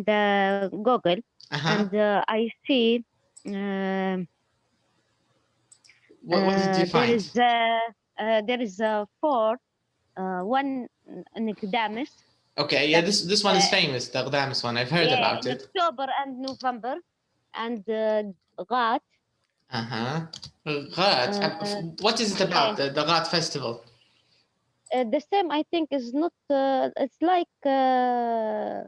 the Google, and I see what did you find? there is four, one in Gdamis. Okay, yeah, this one is famous, the Gdamis one. I've heard about in it. October and November, and Ghat. Ghat. What is it about, the Ghat festival? The same, I think, is not. It's like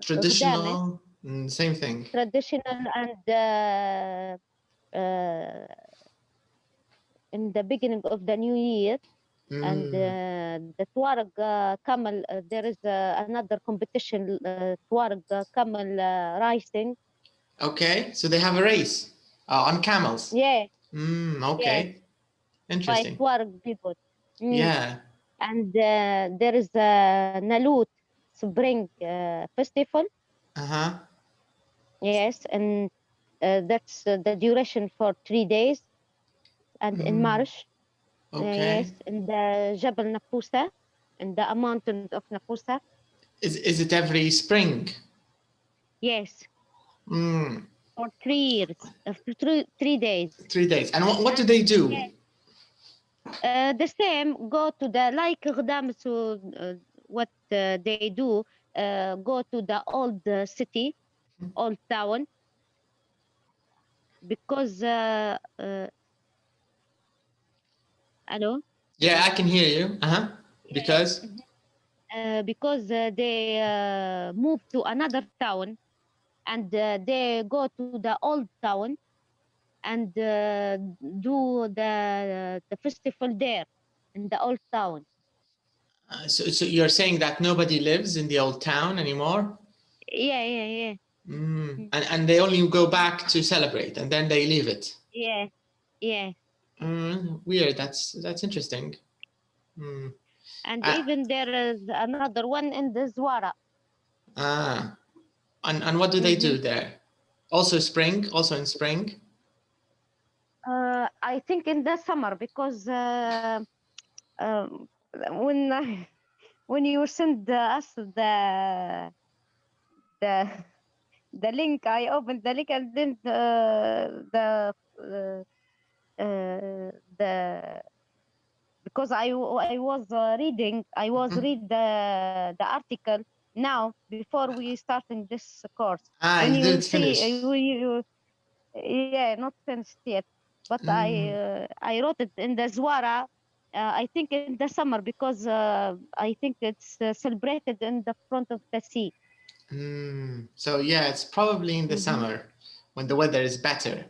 Traditional, same thing. Traditional and in the beginning of the new year, and the Tuareg camel. There is another competition, Tuareg camel racing. Okay, so they have a race on camels. Yeah. Okay. Interesting. By Tuareg people. Yeah. And there is a Nalut Spring Festival. Yes, and that's the duration for 3 days. And in March, yes, in the Jabal Nafusa, in the mountains of Nafusa. Is it every spring? Yes. For 3 years, 3 days. 3 days. And what do they do? The same, go to the, like Ghdam, so what they do, go to the old city, old town, because hello? Yeah, I can hear you. Because? Because they move to another town, and they go to the old town and do the festival there in the old town. So you're saying that nobody lives in the old town anymore? Yeah. And they only go back to celebrate, and then they leave it. Yeah. Weird. That's interesting. And even there is another one in the Zwara. And what do they do there? Also spring? Also in spring? I think in the summer, because when you send us the link, I opened the link, and then because I was reading, read the article now before we starting this course. When you didn't finish. Yeah, not finished yet, but I wrote it in the Zwara. I think in the summer, because I think it's celebrated in the front of the sea. So yeah, it's probably in the summer when the weather is better.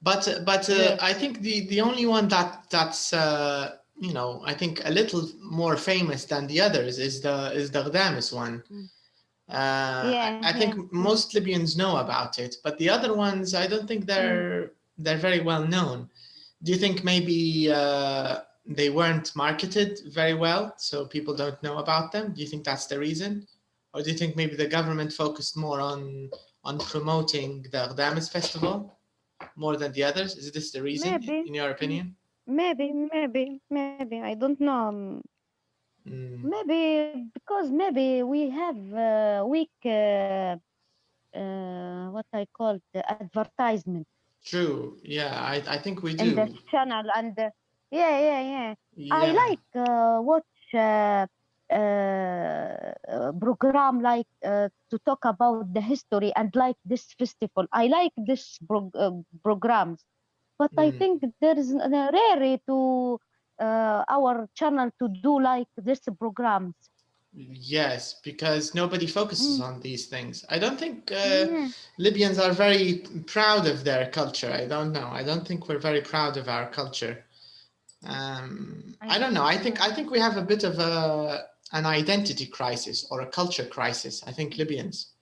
But yes. I think the only one that's I think a little more famous than the others is the Gdamis one. I think most Libyans know about it, but the other ones, I don't think they're very well known. Do you think maybe they weren't marketed very well, so people don't know about them? Do you think that's the reason? Or do you think maybe the government focused more on promoting the Gdamis festival more than the others? Is this the reason, in your opinion? Maybe. I don't know. Maybe because maybe we have weak, what I call the advertisement. True. Yeah, I think we do. In the channel, and yeah. I like watch program like to talk about the history, and like this festival. I like this programs, but I think there is rare to our channel to do like this programs. Yes, because nobody focuses on these things. I don't think Libyans are very proud of their culture. I don't know. I don't think we're very proud of our culture. I don't know. I think we have a bit of an identity crisis or a culture crisis. I think Libyans,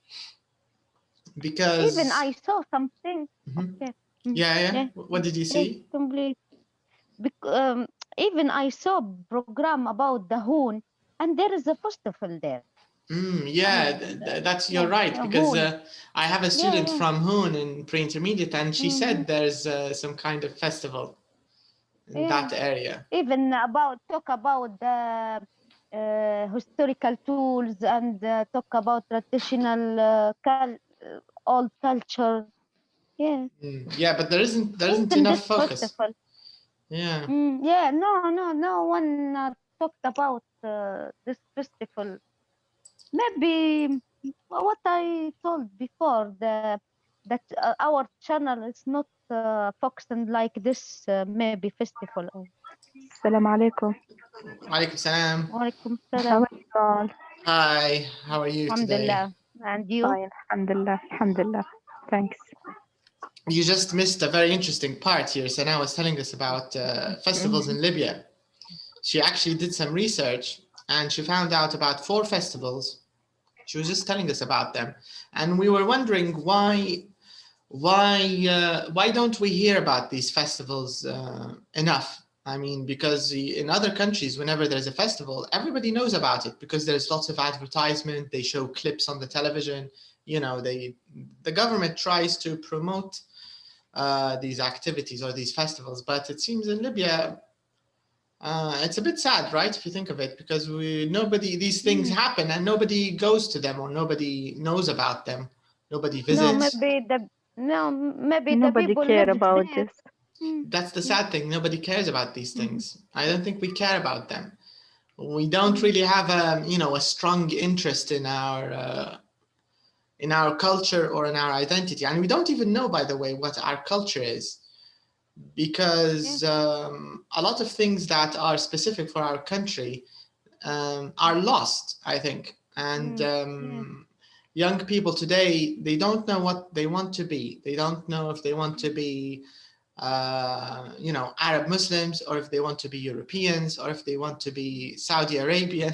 because even I saw something. Okay. Yeah. What did you see? Complete. Even I saw program about the Hoon, and there is a festival there. That's you're right, because I have a student from Hoon in pre-intermediate, and she said there's some kind of festival in that area. Even talk about the historical tools and talk about traditional old culture. Yeah. Yeah, but there isn't enough focus. Festival. Yeah. Yeah. No one talked about this festival. Maybe what I told before, that our channel is not focusing like this. Maybe festival. السلام عليكم. Alaikum salam. Walaikum How salam. are you all? Hi, how are you today? Alhamdulillah. And you? Fine, alhamdulillah, alhamdulillah. Thanks. You just missed a very interesting part here. Sana was telling us about festivals in Libya. She actually did some research and she found out about 4 festivals. She was just telling us about them. And we were wondering why don't we hear about these festivals enough? I mean, because in other countries, whenever there's a festival, everybody knows about it because there's lots of advertisement. They show clips on the television. You know, the government tries to promote these activities or these festivals, but it seems in Libya, it's a bit sad, right? If you think of it, because these things happen and nobody goes to them or nobody knows about them. Nobody visits. Maybe Nobody the people care lives about there. this. That's the sad thing. Nobody cares about these things. I don't think we care about them. We don't really have a strong interest in our culture or in our identity. And we don't even know, by the way, what our culture is. Because a lot of things that are specific for our country are lost, I think. And young people today, they don't know what they want to be. They don't know if they want to be Arab Muslims, or if they want to be Europeans, or if they want to be Saudi Arabian,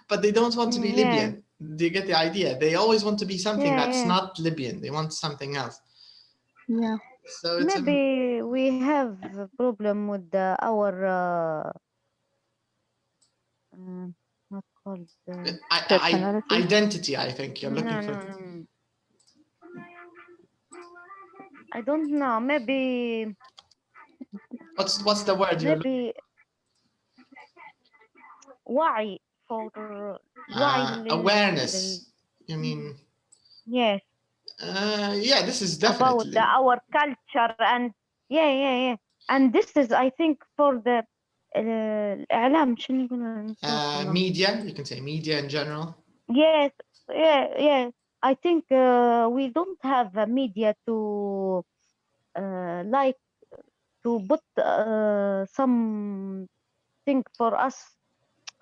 but they don't want to be Libyan. Do you get the idea? They always want to be something that's not Libyan. They want something else. Yeah. So it's maybe we have a problem with our not called personality. Identity. I think you're looking for. I don't know. Maybe. What's the word? Maybe why for awareness. You mean? Yes. Yeah, this is definitely about our culture and yeah. And this is, I think, for the الإعلام. شنو يقولون؟ media. You can say media in general. Yes. Yeah. I think we don't have a media to like to put something for us.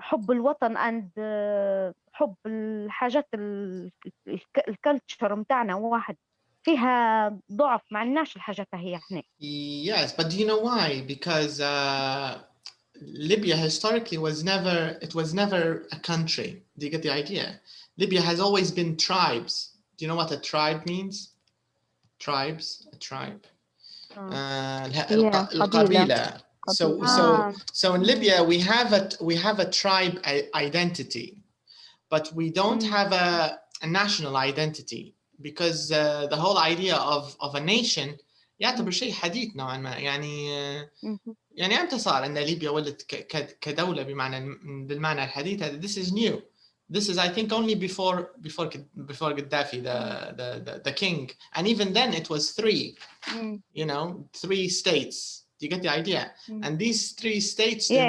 حب الوطن and حب الحاجات الكالتشر متاعنا واحد فيها ضعف، ما عندناش الحاجات هي احنا. Yes, but do you know why? Because Libya historically was never a country. Do you get the idea? Libya has always been tribes. Do you know what a tribe means? Tribes, a tribe. القبيلة. So in Libya we have a tribe identity, but we don't have a national identity, because the whole idea of a nation يعتبر شيء حديث نوعا ما. يعني امتى صار ان ليبيا ولدت كدولة بالمعنى الحديث هذا؟ This is new. This is, I think, only before Gaddafi, the king, and even then it was 3. 3 states. Do you get the idea? And these 3 states, they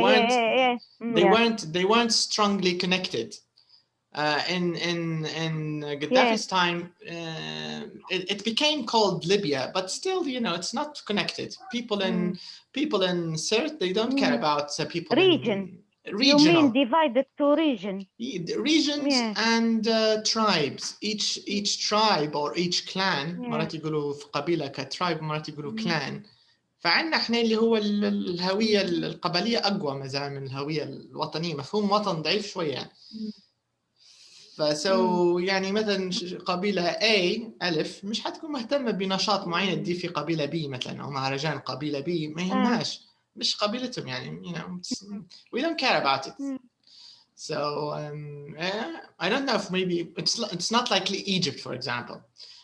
weren't strongly connected. In Gaddafi's time, it became called Libya, but still, it's not connected. People in Sirte, they don't care about people region. Regional. You mean divided to regions and tribes. Each tribe or each clan. مرات يقولوا في قبيلة كترايب، مرات يقولوا clan. فعندنا احنا اللي هو الهوية القبلية أقوى مثلا من الهوية الوطنية. مفهوم وطن ضعيف شوية. فسو يعني مثلا قبيلة A ألف مش حتكون مهتمة بنشاط معين تدي في قبيلة B مثلا، أو مهرجان قبيلة B ما يهمهاش، مش قبيلتهم يعني. We don't care about it. So I don't know if maybe it's not like Egypt, for example.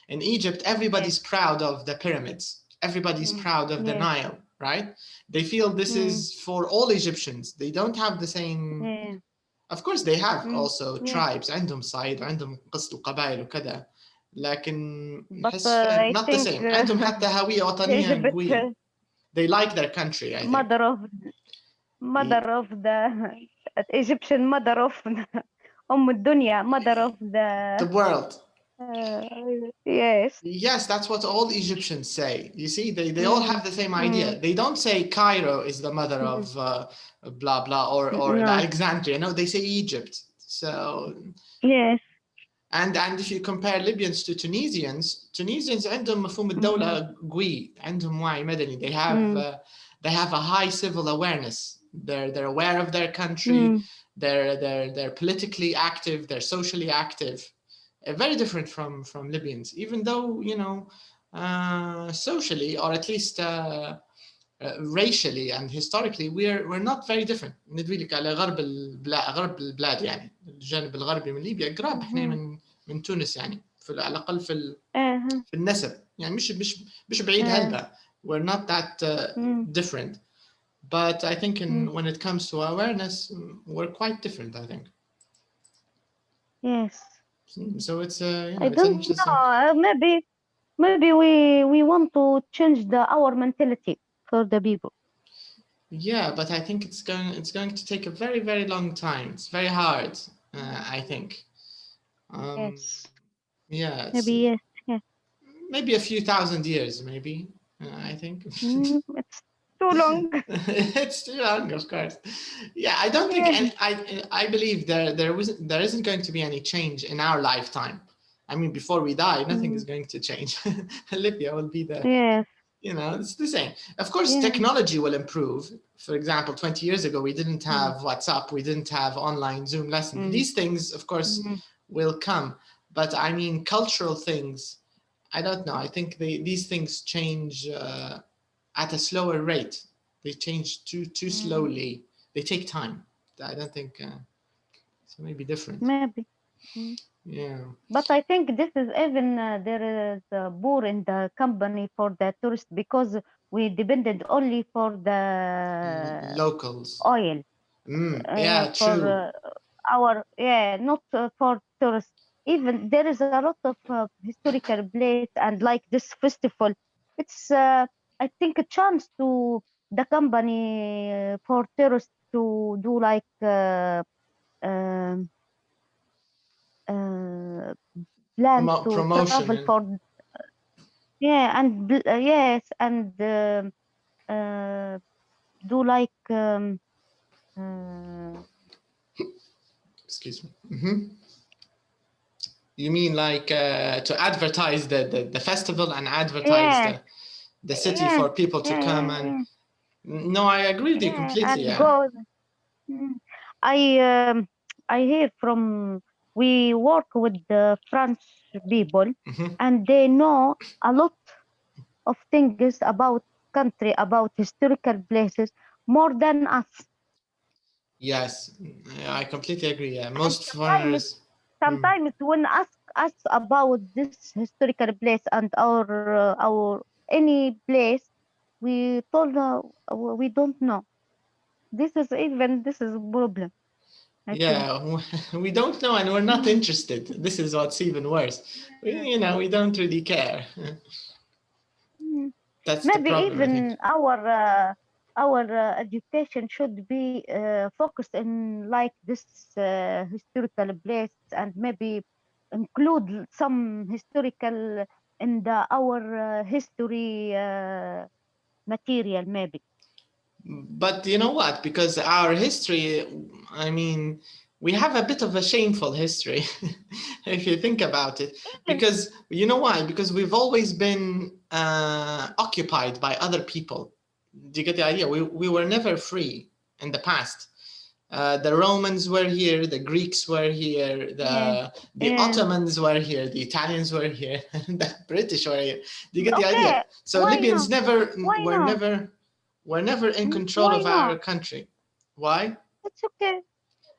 In Egypt, everybody's proud of the pyramids. Everybody's proud of the Nile, right? They feel this is for all Egyptians. They don't have the same Of course they have also tribes عندهم صعيد وعندهم قصة القبائل وكذا لكن نحس not the same عندهم حتى هوية وطنية قوية. They like their country, I think. Mother of the Egyptian mother of الدنيا, mother of the world. Yes. Yes, that's what all Egyptians say. You see, they all have the same idea. They don't say Cairo is the mother of blah blah or No. Alexandria. No, they say Egypt. So yes. And if you compare Libyans to Tunisians عندهم مفهوم الدولة قوي, عندهم وعي مدني. They have a high civil awareness. They're aware of their country. They're politically active. They're socially active. Very different from Libyans, even though, you know, socially or at least racially and historically we're not very different. ندوي لك على غرب البلاد يعني الجانب الغربي من ليبيا قراب احنا من تونس يعني على الأقل في النسب يعني مش بعيد هلبة. We're not that different, but I think when it comes to awareness we're quite different, I think. Yes. So it's you know, I don't know. Maybe we want to change our mentality for the people. Yeah, but I think it's going to take a very, very long time. It's very hard, I think. Yes. Yeah. Maybe yes. Yeah. Maybe a few thousand years, maybe. I think. It's too long. It's too long, of course. Yeah, I don't think. I believe there isn't going to be any change in our lifetime. I mean, before we die, nothing is going to change. Libya will be there. Yes. You know, it's the same. Of course, technology will improve. For example, 20 years ago, we didn't have WhatsApp. We didn't have online Zoom lessons. These things, of course, will come. But I mean, cultural things, I don't know. I think these things change at a slower rate. They change too slowly. They take time. I don't think so. Maybe different. Maybe. Yeah. But I think this is even there is a boom in the company for the tourists because we depended only for the locals oil. Yeah, for true. not for tourists. Even there is a lot of historical place and like this festival. It's I think a chance to the company for tourists to do like plan to promotion travel for and yes and do like excuse me. You mean like to advertise the festival and advertise the city for people to come and no, I agree with you completely. I hear from we work with the French people and they know a lot of things about country, about historical places more than us. Yes, I completely agree. Yeah, most foreigners sometimes when ask us about this historical place and our any place, we told we don't know. This is a problem. We don't know and we're not interested. This is what's even worse. We don't really care. That's maybe the problem, even our education should be focused in like this historical place and maybe include some historical in our history material maybe. But you know what? Because our history, I mean, we have a bit of a shameful history if you think about it. Because you know why? Because we've always been occupied by other people. Do you get the idea? We were never free in the past. The Romans were here, the Greeks were here, the Ottomans were here, the Italians were here, the British were here. Do you get the idea? So Libyans were never in control of our country. Why? It's okay.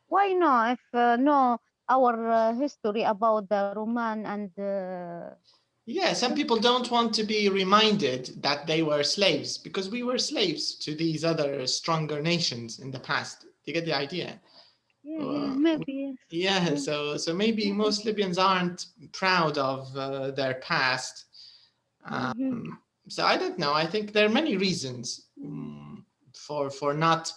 Why not? If know our history about the Roman and some people don't want to be reminded that they were slaves because we were slaves to these other stronger nations in the past. Do you get the idea? Maybe. Yes. Yeah, so maybe most Libyans aren't proud of their past. So I don't know. I think there are many reasons for not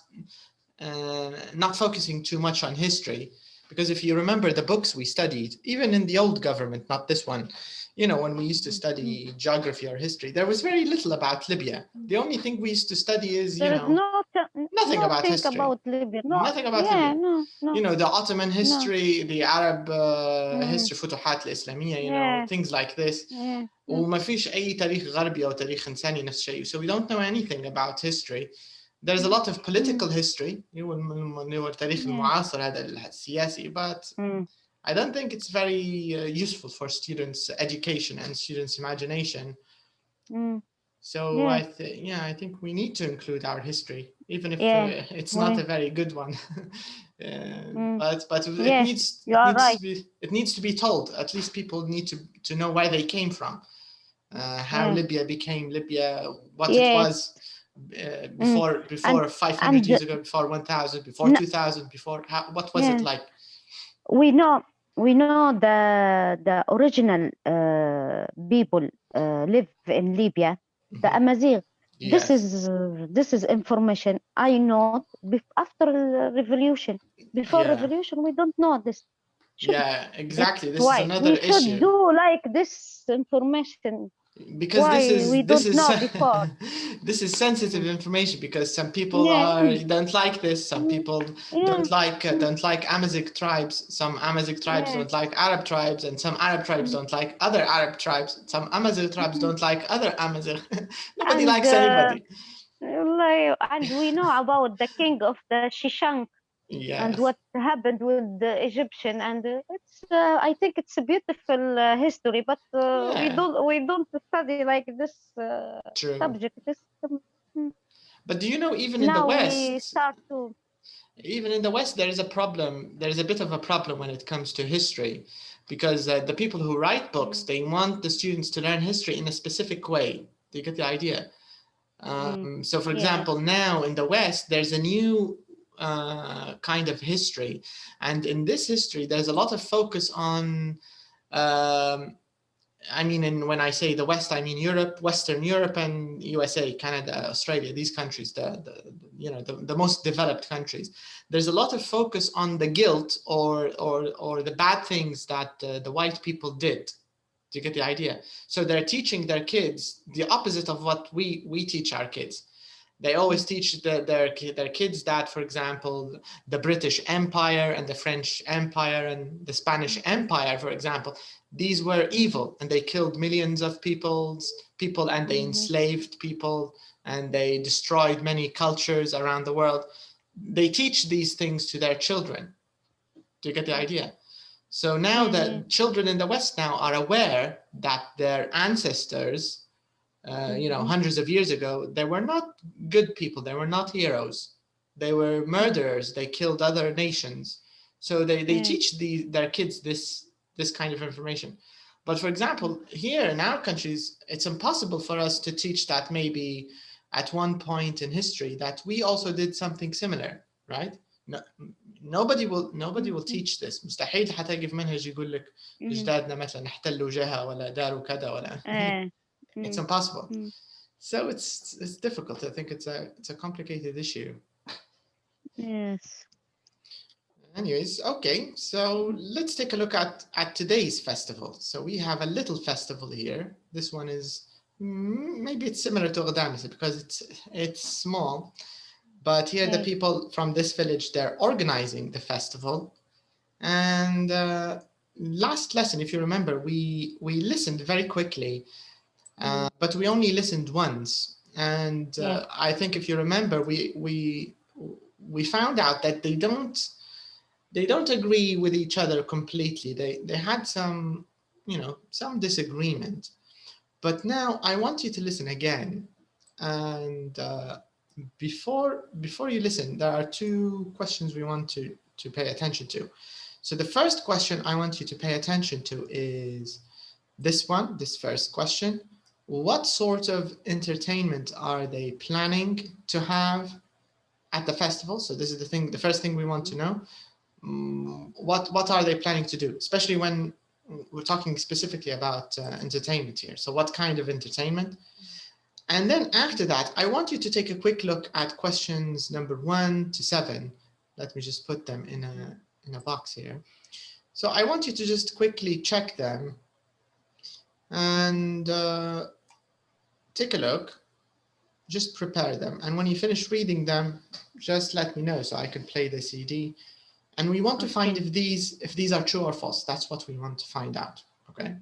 focusing too much on history, because if you remember the books we studied, even in the old government, not this one, you know, when we used to study geography or history, there was very little about Libya. The only thing we used to study is, you know, nothing about history. About Libya. Nothing about Libya. No. You know, the Ottoman history, the Arab history, فتوحات الإسلامية, you know, things like this. وما فيش أي تاريخ غربي أو تاريخ إنساني نفس الشيء. So we don't know anything about history. There's a lot of political history, التاريخ المعاصر هذا السياسي, but I don't think it's very useful for students' education and students' imagination. So I think we need to include our history, even if it's not a very good one. But it needs to be told. At least people need to know where they came from, how Libya became Libya, what it was before 500 years ago, before 1000, before 2000, before what was it like? We know the original people live in Libya, the Amazigh. Yes. This is information I know after the revolution. Before revolution, we don't know this. Yeah, exactly. This is another issue. We should do like this information. Because this is sensitive information, because some people don't like this. Some people don't like Amazigh tribes. Some Amazigh tribes don't like Arab tribes, and some Arab tribes don't like other Arab tribes. Some Amazigh tribes don't like other Amazigh. Nobody likes anybody. And we know about the king of the Shishank. And what happened with the Egyptian, and it's I think it's a beautiful history, but we don't study like this subject. But do you know, even in the West, even in the West, there is a problem. There is a bit of a problem when it comes to history, because the people who write books, they want the students to learn history in a specific way. Do you get the idea? So, for example, now in the West, there's a new kind of history, and in this history there's a lot of focus on when I say the West, I mean Europe, Western Europe, and USA, Canada, Australia, these countries, the most developed countries. There's a lot of focus on the guilt or the bad things that the white people did. Do you get the idea? So they're teaching their kids the opposite of what we teach our kids. They always teach their kids that, for example, the British Empire and the French Empire and the Spanish Empire, for example, these were evil, and they killed millions of people, and they enslaved people, and they destroyed many cultures around the world. They teach these things to their children. Do you get the idea? So now the children in the West now are aware that their ancestors, hundreds of years ago, they were not good people. They were not heroes. They were murderers. They killed other nations. So they teach their kids this kind of information. But for example, here in our countries, it's impossible for us to teach that maybe at one point in history that we also did something similar, right? No, nobody will teach this. مستحيل حتى في منهج يقول لك أجدادنا مثلا احتلوا جهة ولا داروا كذا ولا. It's impossible. So it's difficult. I think it's a complicated issue. Yes. Anyways, okay, so let's take a look at today's festival. So we have a little festival here. This one is maybe it's similar to Gdamis because it's small, but here the people from this village, they're organizing the festival. And last lesson, if you remember, we listened very quickly. But we only listened once, and I think if you remember, we found out that they don't agree with each other completely. They had some disagreement. But now I want you to listen again, and before you listen, there are two questions we want to pay attention to. So the first question I want you to pay attention to is this first question. What sort of entertainment are they planning to have at the festival? So this is the first thing we want to know. what are they planning to do, especially when we're talking specifically about entertainment here. So what kind of entertainment? And then after that, I want you to take a quick look at questions number 1 to 7. Let me just put them in a box here. So I want you to just quickly check them and take a look, just prepare them. And when you finish reading them, just let me know so I can play the CD. And we want to find if these are true or false. That's what we want to find out, okay?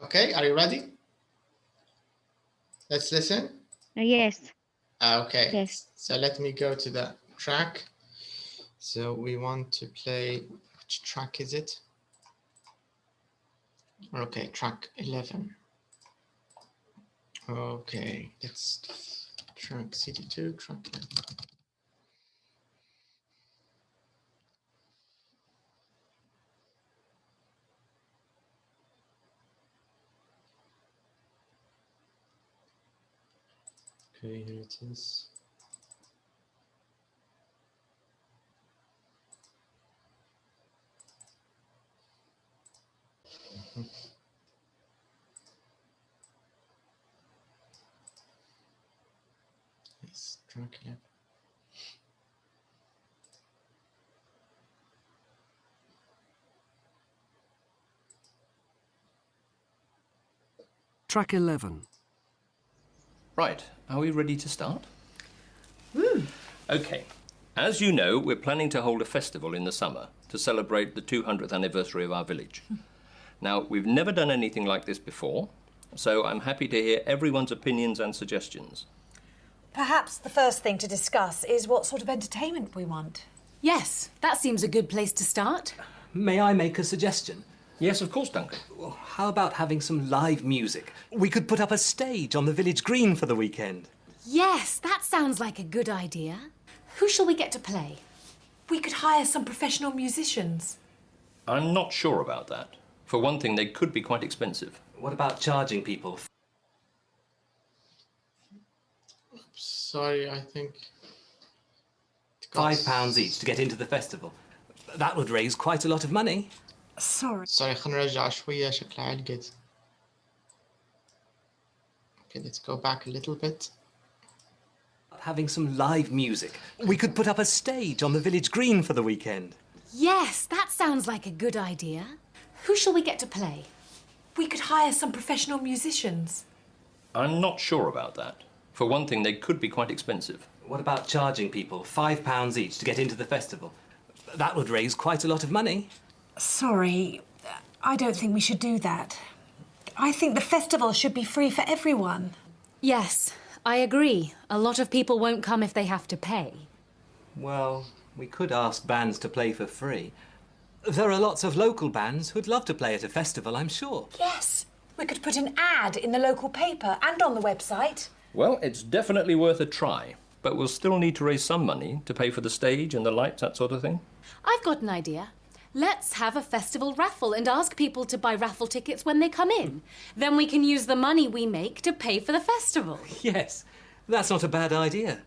Okay, are you ready? Let's listen. Yes. Okay, yes. So let me go to the track. So we want to play, which track is it? Okay, track 11. Okay, that's track CD2, track 11. Okay, here it is. Yes, track 11. Track 11. Right, are we ready to start? Okay. As you know, we're planning to hold a festival in the summer to celebrate the 200th anniversary of our village. Now, we've never done anything like this before, so I'm happy to hear everyone's opinions and suggestions. Perhaps the first thing to discuss is what sort of entertainment we want. Yes, that seems a good place to start. May I make a suggestion? Yes, of course, Duncan. Well, how about having some live music? We could put up a stage on the village green for the weekend. Yes, that sounds like a good idea. Who shall we get to play? We could hire some professional musicians. I'm not sure about that. For one thing, they could be quite expensive. What about charging people? Sorry, I think... £5 each to get into the festival. That would raise quite a lot of money. Sorry. Sorry, خلنا نرجع شوية شكلها علقت. Okay, let's go back a little bit. Having some live music. We could put up a stage on the village green for the weekend. Yes, that sounds like a good idea. Who shall we get to play? We could hire some professional musicians. I'm not sure about that. For one thing, they could be quite expensive. What about charging people £5 each to get into the festival? That would raise quite a lot of money. Sorry, I don't think we should do that. I think the festival should be free for everyone. Yes, I agree. A lot of people won't come if they have to pay. Well, we could ask bands to play for free. There are lots of local bands who'd love to play at a festival, I'm sure. Yes, we could put an ad in the local paper and on the website. Well, it's definitely worth a try, but we'll still need to raise some money to pay for the stage and the lights, that sort of thing. I've got an idea. Let's have a festival raffle and ask people to buy raffle tickets when they come in. Then we can use the money we make to pay for the festival. Yes, that's not a bad idea.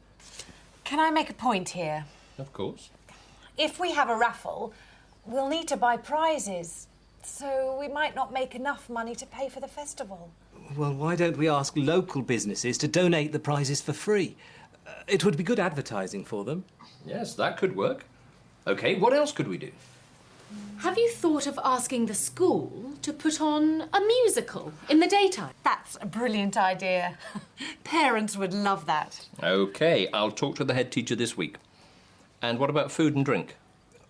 Can I make a point here? Of course. If we have a raffle, we'll need to buy prizes. So we might not make enough money to pay for the festival. Well, why don't we ask local businesses to donate the prizes for free? It would be good advertising for them. Yes, that could work. OK, what else could we do? Have you thought of asking the school to put on a musical in the daytime? That's a brilliant idea. Parents would love that. OK, I'll talk to the head teacher this week. And what about food and drink?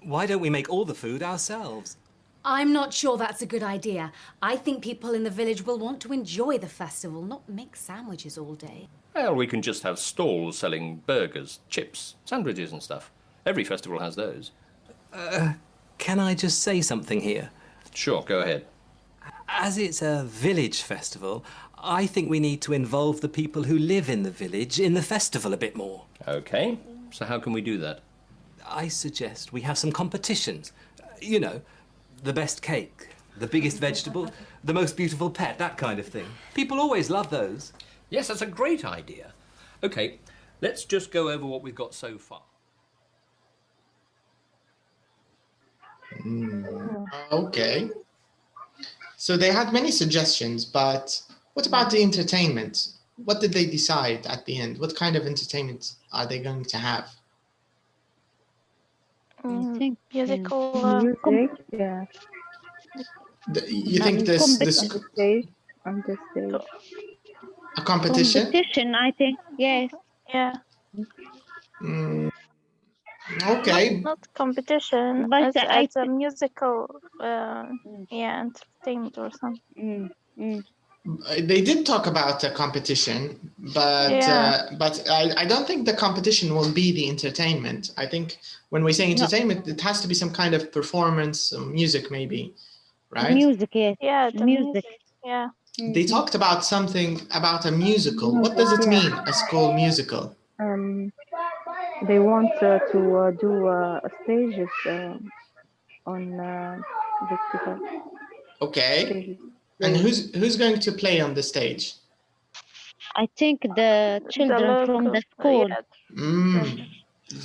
Why don't we make all the food ourselves? I'm not sure that's a good idea. I think people in the village will want to enjoy the festival, not make sandwiches all day. Well, we can just have stalls selling burgers, chips, sandwiches and stuff. Every festival has those. Can I just say something here? Sure, go ahead. As it's a village festival, I think we need to involve the people who live in the village in the festival a bit more. OK, so how can we do that? I suggest we have some competitions. You know, the best cake, the biggest vegetable, the most beautiful pet, that kind of thing. People always love those. Yes, that's a great idea. OK, let's just go over what we've got so far. Okay. So they had many suggestions, but what about the entertainment? What did they decide at the end? What kind of entertainment are they going to have? Musical music, yeah. You think this On the stage. a competition? Competition, I think. Yes. Yeah. Okay. Not competition, But it's a musical, entertainment or something. They did talk about a competition, but I don't think the competition will be the entertainment. I think when we say entertainment, it has to be some kind of performance, music maybe, right? Music, yes. Yeah, the Music. Yeah. They talked about something about a musical. What does it mean, a school musical? They want to do stages on festival. Okay. Stages. And who's going to play on the stage? I think the children from the school.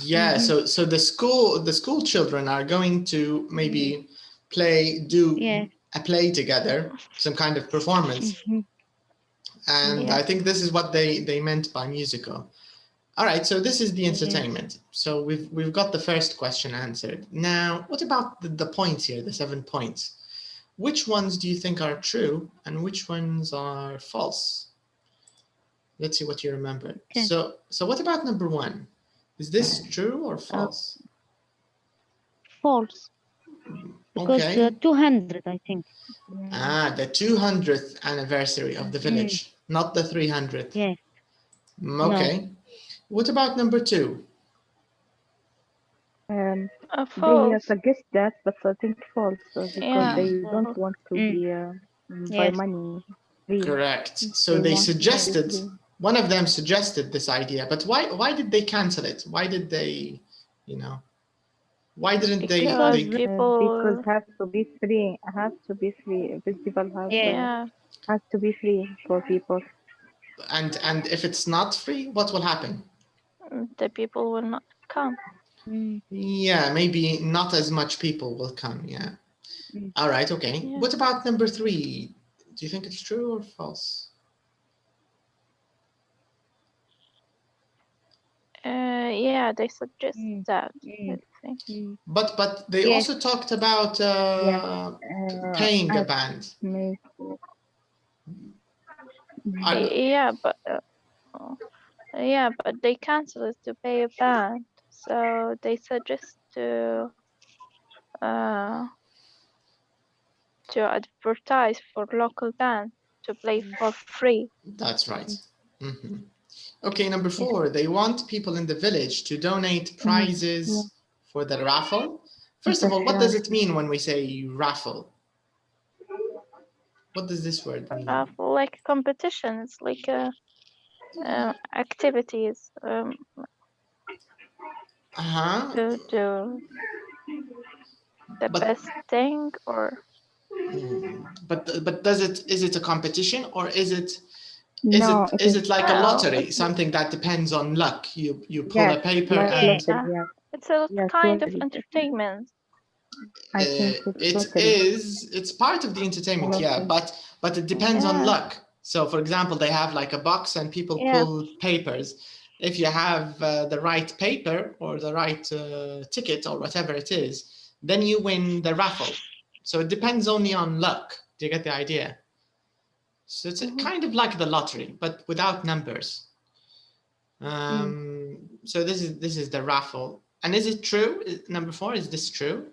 Yeah. So the school children are going to maybe do a play together, some kind of performance. And I think this is what they meant by musical. All right, so this is the entertainment. So we've got the first question answered. Now, what about the points here, the 7 points? Which ones do you think are true and which ones are false? Let's see what you remember. Okay. So what about number 1? Is this true or false? False. Because 200, I think. The 200th anniversary of the village, not the 300th. Yes. Okay. No. What about number 2? They suggest that, but I think false because they don't want to be by money. Correct. So they suggested, one of them suggested this idea, but why did they cancel it? Why did they, why didn't they? Because have to be free. Has to be free. Festival has to be free for people. And if it's not free, what will happen? The people will not come. Yeah, maybe not as much people will come. Yeah. All right. Okay. Yeah. What about number 3? Do you think it's true or false? Yeah, they suggest that. But they also talked about paying a band. But they cancel it to pay a band. So they suggest to advertise for local bands to play for free. That's right. Okay, number 4, they want people in the village to donate prizes for the raffle. First of all, what does it mean when we say raffle? What does this word mean? Raffle, like competitions, like activities. To do the best thing, or. But is it a competition, or is it like a lottery, something that depends on luck? You pull a paper and it's a kind of entertainment. I think it's part of the entertainment, but it depends on luck. So for example, they have like a box and people pull papers. If you have the right paper or the right ticket or whatever it is, then you win the raffle. So it depends only on luck. Do you get the idea? So it's kind of like the lottery, but without numbers. So this is the raffle. And is it true? Number 4, is this true?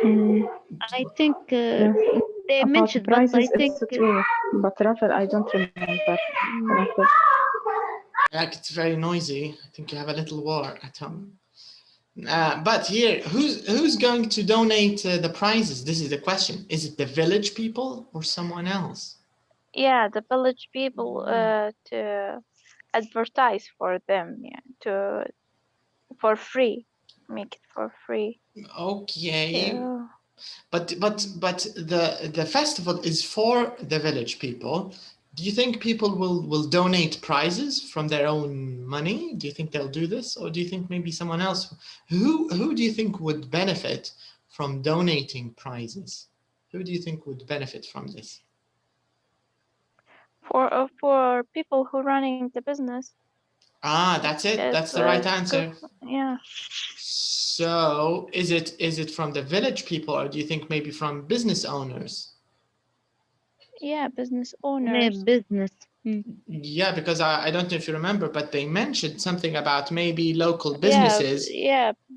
I think they mentioned, but I think it's true. But raffle, I don't remember. Raffle. Yeah, it's very noisy. I think you have a little war at home. But here, who's going to donate the prizes? This is the question. Is it the village people or someone else? Yeah, the village people to advertise for them, for free, make it for free. Okay. But the festival is for the village people. Do you think people will donate prizes from their own money? Do you think they'll do this, or do you think maybe someone else? Who do you think would benefit from donating prizes? Who do you think would benefit from this? For people who running the business. That's it. That's the right answer. Yeah. So is it from the village people, or do you think maybe from business owners? Yeah, business owners. Business. Yeah, because I don't know if you remember, but they mentioned something about maybe local businesses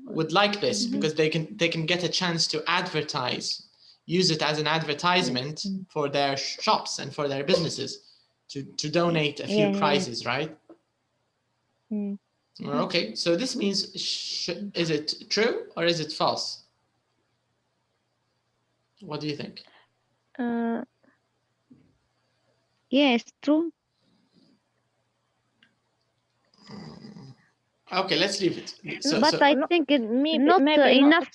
would like this because they can get a chance to advertise, use it as an advertisement for their shops and for their businesses to donate a few prizes, right? Okay, so this means, is it true or is it false? What do you think? Yes, true. Okay, let's leave it. But I think it's not maybe enough.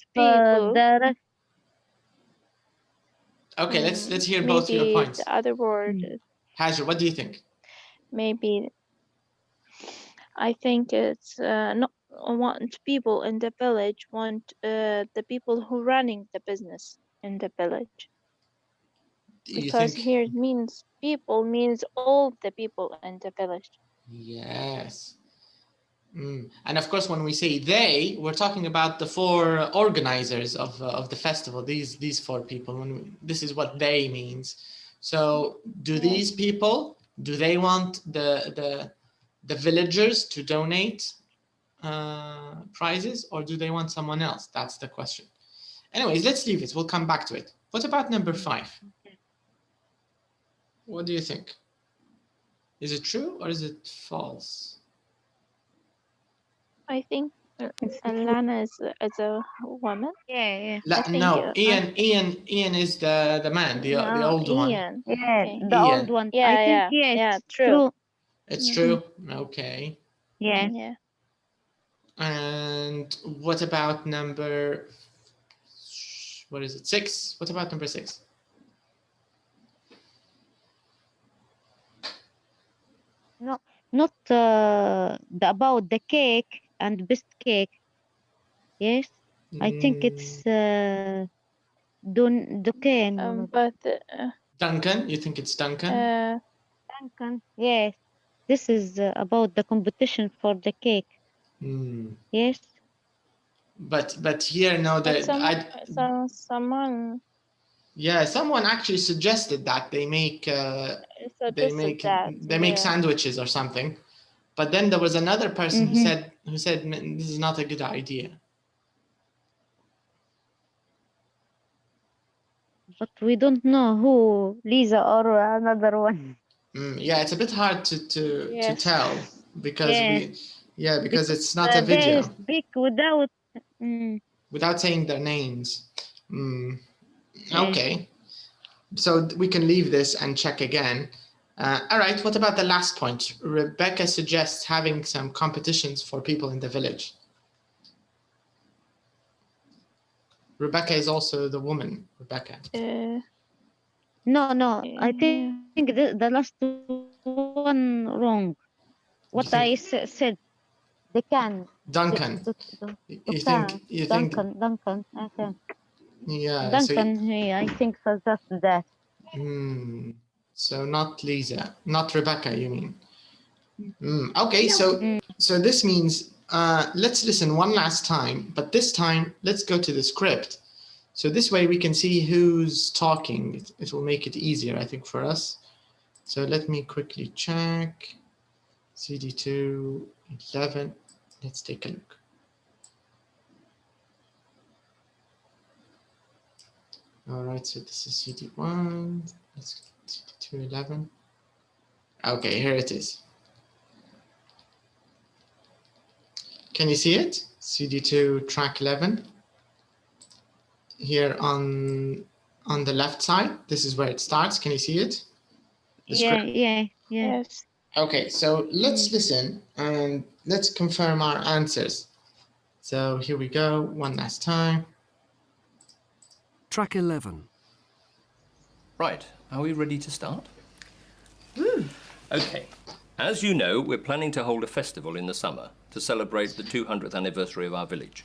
Okay, let's hear both your points. The other word. Hajar, what do you think? Maybe I think it's not want people in the village want the people who running the business in the village. Because here it means people means all the people in the village. Yes. And of course, when we say they, we're talking about the 4 organizers of the festival. These 4 people. This is what they means. So, do these people, do they want the villagers to donate prizes, or do they want someone else? That's the question. Anyways, let's leave it. We'll come back to it. What about number 5? What do you think? Is it true or is it false? I think Lana is a woman. Yeah. No, Ian is the man, the old one. Yeah, okay. the old one. I think yes, true. It's true. Okay. Yeah. And what about number? What is it? 6. What about number 6? No, not about the cake and best cake. Yes, I think it's Duncan. But Duncan, you think it's Duncan? Duncan, yes. This is about the competition for the cake. Yes. But here, no, that someone. Yeah, someone actually suggested that they make sandwiches or something, but then there was another person who said this is not a good idea. But we don't know who, Lisa or another one. Yeah, it's a bit hard to tell because because it's not a video. They speak without saying their names. Okay, so we can leave this and check again. All right, what about the last point? Rebecca suggests having some competitions for people in the village. Rebecca is also the woman, Rebecca. No, I think the last one wrong. What I said, they can. Duncan. You think Duncan. Okay. Yeah. Duncan, I think so just that. So not Lisa, not Rebecca, you mean? Okay, so this means let's listen one last time, but this time let's go to the script. So this way we can see who's talking. It will make it easier, I think, for us. So let me quickly check. CD2, 11. Let's take a look. All right, so this is CD1. Let's CD2, 11. Okay, here it is. Can you see it? CD2 track 11. Here on the left side, this is where it starts. Can you see it? Yes. Okay, so let's listen and let's confirm our answers. So here we go, one last time. Track 11. Right, are we ready to start? Okay, as you know, we're planning to hold a festival in the summer to celebrate the 200th anniversary of our village.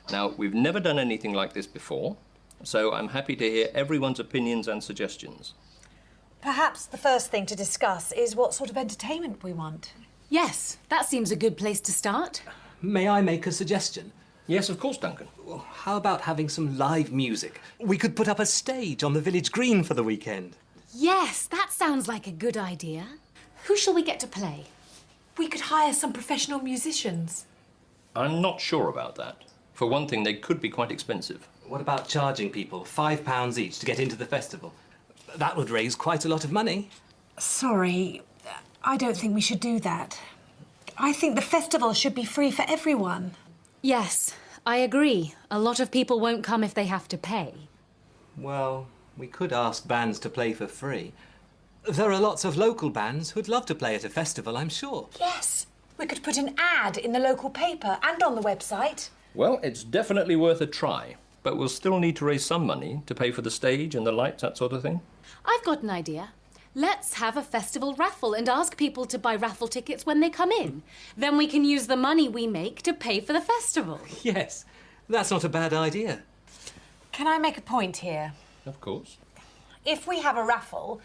Now, we've never done anything like this before, so I'm happy to hear everyone's opinions and suggestions. Perhaps the first thing to discuss is what sort of entertainment we want. Yes, that seems a good place to start. May I make a suggestion? Yes, of course, Duncan. Well, how about having some live music? We could put up a stage on the village green for the weekend. Yes, that sounds like a good idea. Who shall we get to play? We could hire some professional musicians. I'm not sure about that. For one thing, they could be quite expensive. What about charging people £5 each to get into the festival? That would raise quite a lot of money. Sorry, I don't think we should do that. I think the festival should be free for everyone. Yes, I agree. A lot of people won't come if they have to pay. Well, we could ask bands to play for free. There are lots of local bands who'd love to play at a festival, I'm sure. Yes, we could put an ad in the local paper and on the website. Well, it's definitely worth a try, but we'll still need to raise some money to pay for the stage and the lights, that sort of thing. I've got an idea. Let's have a festival raffle and ask people to buy raffle tickets when they come in. Then we can use the money we make to pay for the festival. Yes, that's not a bad idea. Can I make a point here? Of course. If we have a raffle,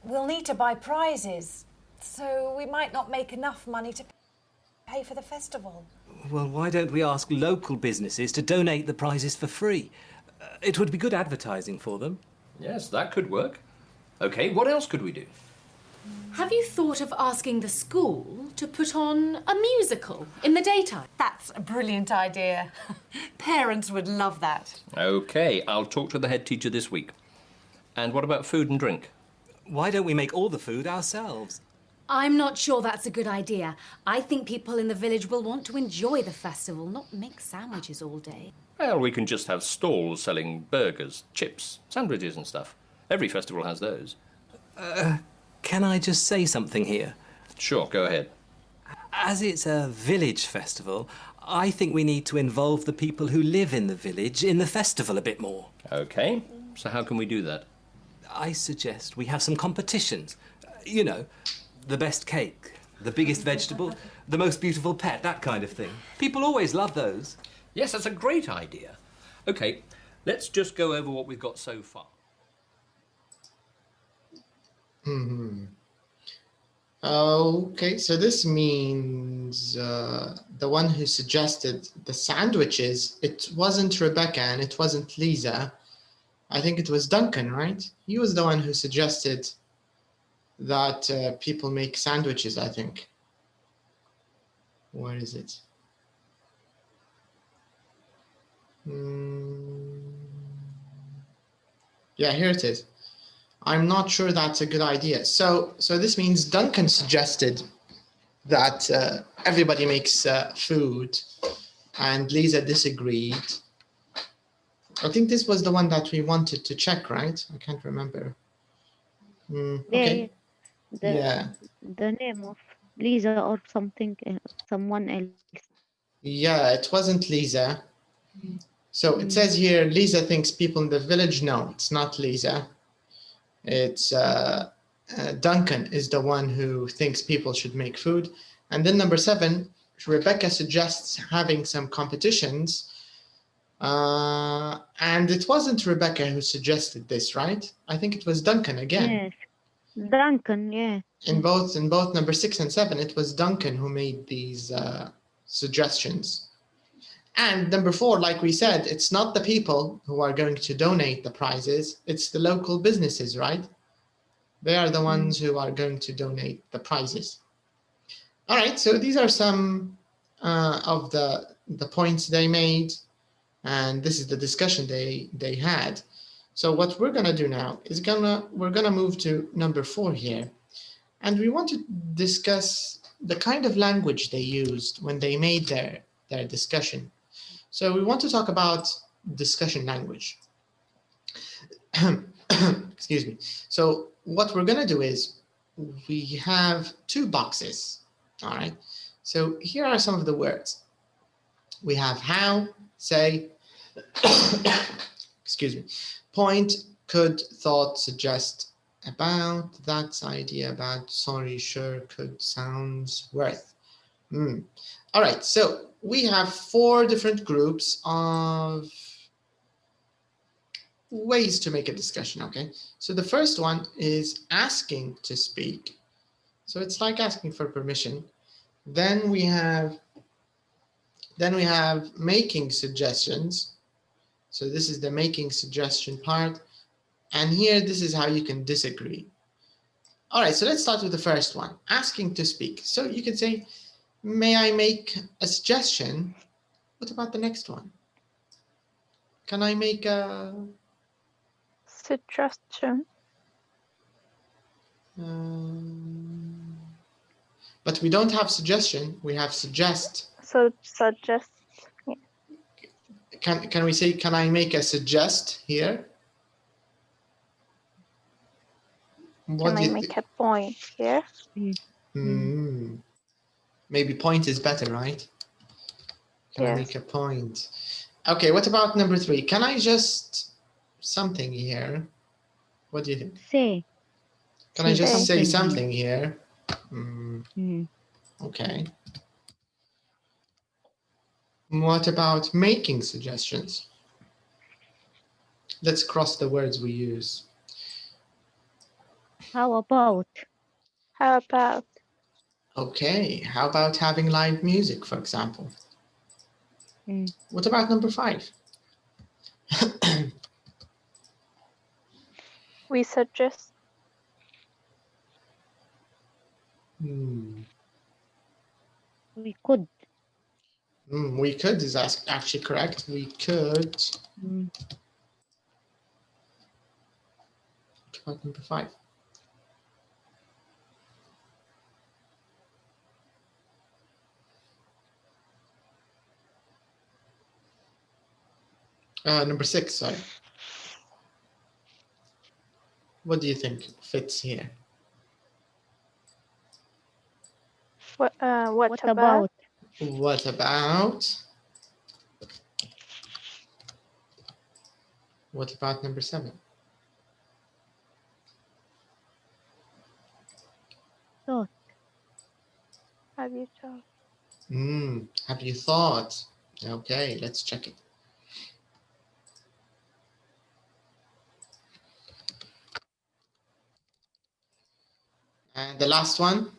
we'll need to buy prizes, so we might not make enough money to pay for the festival. Well, why don't we ask local businesses to donate the prizes for free? It would be good advertising for them. Yes, that could work. OK, what else could we do? Have you thought of asking the school to put on a musical in the daytime? That's a brilliant idea. Parents would love that. OK, I'll talk to the head teacher this week. And what about food and drink? Why don't we make all the food ourselves? I'm not sure that's a good idea. I think people in the village will want to enjoy the festival, not make sandwiches all day. Well, we can just have stalls selling burgers, chips, sandwiches and stuff. Every festival has those. Can I just say something here? Sure, go ahead. As it's a village festival, I think we need to involve the people who live in the village in the festival a bit more. OK, so how can we do that? I suggest we have some competitions. You know, the best cake, the biggest vegetable, the most beautiful pet, that kind of thing. People always love those. Yes, that's a great idea. OK, let's just go over what we've got so far. Okay, so this means the one who suggested the sandwiches, it wasn't Rebecca and it wasn't Lisa. I think it was Duncan, right? He was the one who suggested that people make sandwiches, I think. Where is it? Yeah, here it is. I'm not sure that's a good idea. So this means Duncan suggested that everybody makes food, and Lisa disagreed. I think this was the one that we wanted to check, right? I can't remember. Okay. The name of Lisa or something, someone else. Yeah, it wasn't Lisa. So it says here, Lisa thinks people in the village. No, it's not Lisa. It's Duncan is the one who thinks people should make food. And then number 7, Rebecca suggests having some competitions. And it wasn't Rebecca who suggested this, right? I think it was Duncan again. Yes, Duncan, yeah. In both number 6 and 7, it was Duncan who made these suggestions. And number 4, like we said, it's not the people who are going to donate the prizes, it's the local businesses, right? They are the ones who are going to donate the prizes. All right, so these are some of the points they made, and this is the discussion they had. So what we're gonna do now is we're gonna move to number 4 here, and we want to discuss the kind of language they used when they made their discussion. So we want to talk about discussion language. Excuse me. So what we're gonna do is we have 2 boxes. All right. So here are some of the words. We have how, say, excuse me, point, could, thought, suggest, about, that's, idea, about, sorry, sure, could, sounds, worth. All right, so we have 4 different groups of ways to make a discussion, okay? So the first one is asking to speak. So it's like asking for permission. Then we have making suggestions. So this is the making suggestion part. And here, this is how you can disagree. All right, so let's start with the first one, asking to speak. So you can say, may I make a suggestion? What about the next one? Can I make a suggestion? But we don't have suggestion, we have suggest. So suggest. Yeah. Can we say, can I make a suggest here? Can I make a point here? Maybe point is better, right? Can I Yes. make a point? Okay, what about number 3? Can I just something here? What do you think? Say. Can I just say something here? Okay. What about making suggestions? Let's cross the words we use. How about? How about? Okay, how about having live music, for example? What about number 5? We suggest. We could. We could is actually correct. We could. What about number 5? Number 6, sorry. What do you think fits here? What about? What about? What about number 7? Thought. Have you thought? Have you thought? Okay, let's check it. And the last one.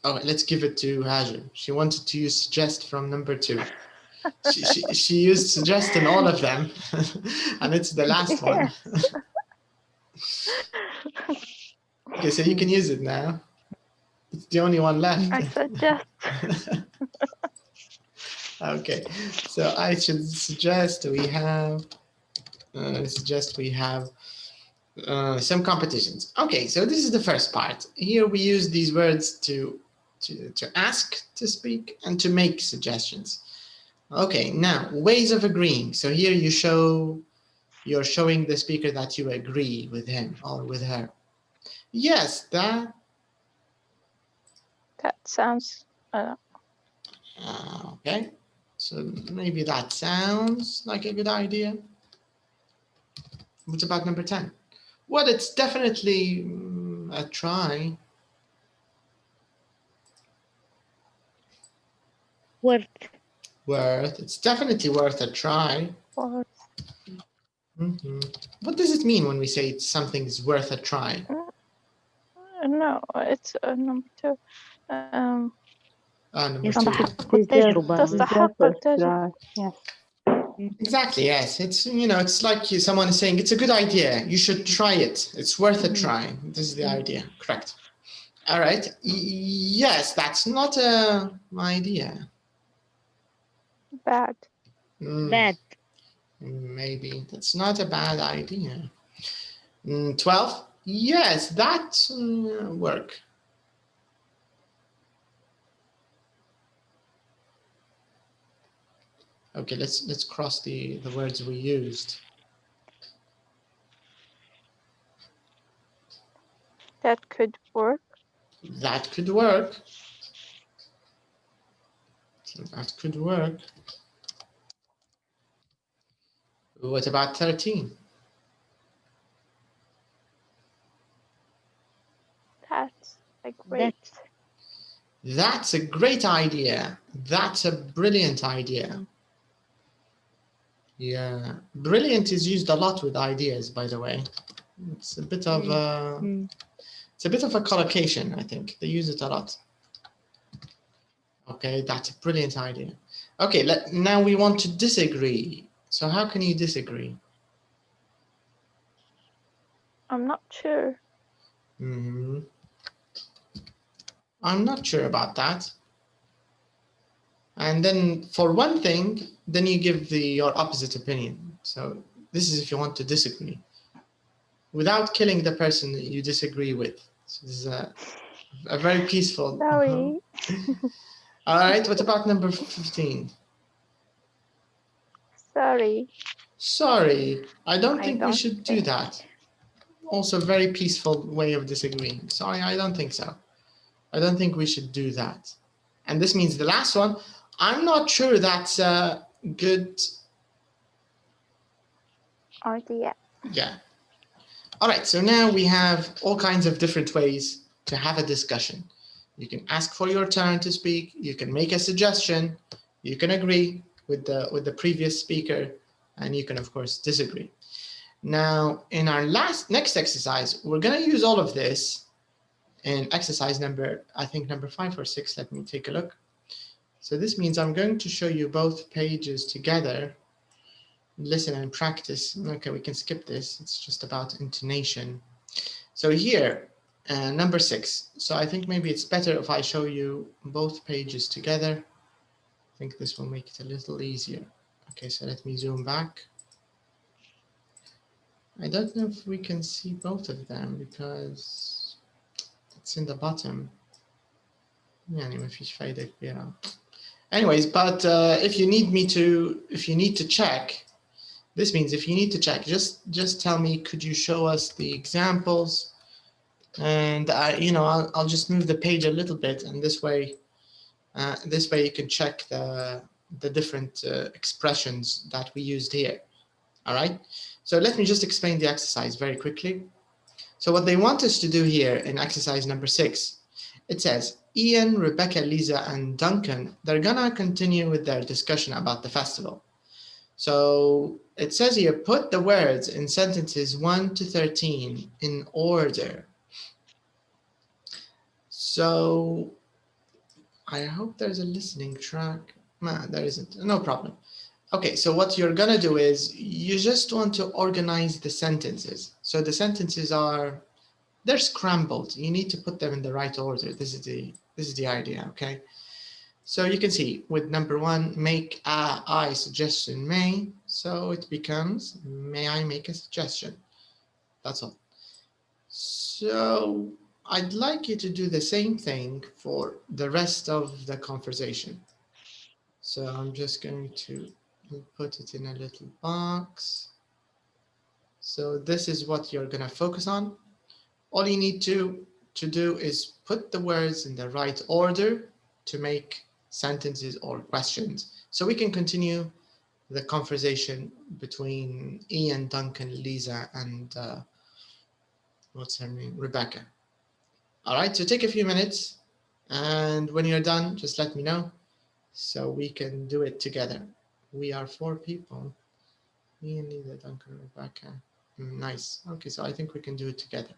Oh, let's give it to Hajar. She wanted to use suggest from number 2. She used suggest in all of them, and it's the last one. Okay, so you can use it now. It's the only one left. I suggest. Okay, so I should suggest we have some competitions. Okay, so this is the first part. Here we use these words to ask to speak and to make suggestions. Okay, now ways of agreeing. So here you're showing the speaker that you agree with him or with her. Yes, that sounds. Okay, so maybe that sounds like a good idea. What about number 10? Well, it's definitely a try. Worth. It's definitely worth a try. Worth. What does it mean when we say something's worth a try? No, it's number 2. Number two. Yes. Exactly, yes. It's, you know, it's like someone is saying, it's a good idea. You should try it. It's worth a try. This is the idea. Correct. All right. Yes, that's not an idea. Bad. Bad. Maybe. That's not a bad idea. 12. Yes, that work. Okay, let's cross the words we used. That could work. That could work. That could work. What about 13? That's a great. That's a great idea. That's a brilliant idea. Yeah, brilliant is used a lot with ideas, by the way. It's a bit of it's a bit of a collocation, I think. They use it a lot. Okay, that's a brilliant idea. Okay, now we want to disagree. So how can you disagree? I'm not sure. I'm not sure about that. And then for one thing, then you give your opposite opinion. So this is if you want to disagree without killing the person that you disagree with. So this is a very peaceful. Sorry. All right, what about number 15? Sorry. Sorry, I don't think we should do that. Also, very peaceful way of disagreeing. Sorry, I don't think so. I don't think we should do that. And this means the last one, I'm not sure that's a good idea. Yeah. All right, so now we have all kinds of different ways to have a discussion. You can ask for your turn to speak. You can make a suggestion. You can agree with the previous speaker, and you can, of course, disagree. Now, in our next exercise, we're going to use all of this in exercise number 5 or 6. Let me take a look. So this means I'm going to show you both pages together. Listen and practice. Okay, we can skip this. It's just about intonation. So here, number 6. So I think maybe it's better if I show you both pages together. I think this will make it a little easier. Okay, so let me zoom back. I don't know if we can see both of them because it's in the bottom. يعني ما فيش فايدة كبيرة. Anyways, but if you need to check, this means if you need to check, just tell me, could you show us the examples? And I'll just move the page a little bit, and this way you can check the different expressions that we used here. All right. So let me just explain the exercise very quickly. So what they want us to do here in exercise number 6, it says Ian, Rebecca, Lisa, and Duncan, they're gonna continue with their discussion about the festival. So it says here, put the words in sentences 1 to 13 in order. So I hope there's a listening track. No, there isn't. No problem. Okay, so what you're gonna do is you just want to organize the sentences. So the sentences they're scrambled. You need to put them in the right order. This is the idea, okay? So you can see with number 1, make I suggestion may. So it becomes, may I make a suggestion? That's all. So I'd like you to do the same thing for the rest of the conversation. So I'm just going to put it in a little box. So this is what you're gonna focus on. All you need to do is put the words in the right order to make sentences or questions. So we can continue the conversation between Ian, Duncan, Lisa, and what's her name? Rebecca. All right, so take a few minutes, and when you're done, just let me know so we can do it together. We are 4 people. Ian, Lisa, Duncan, Rebecca. Nice. Okay, so I think we can do it together.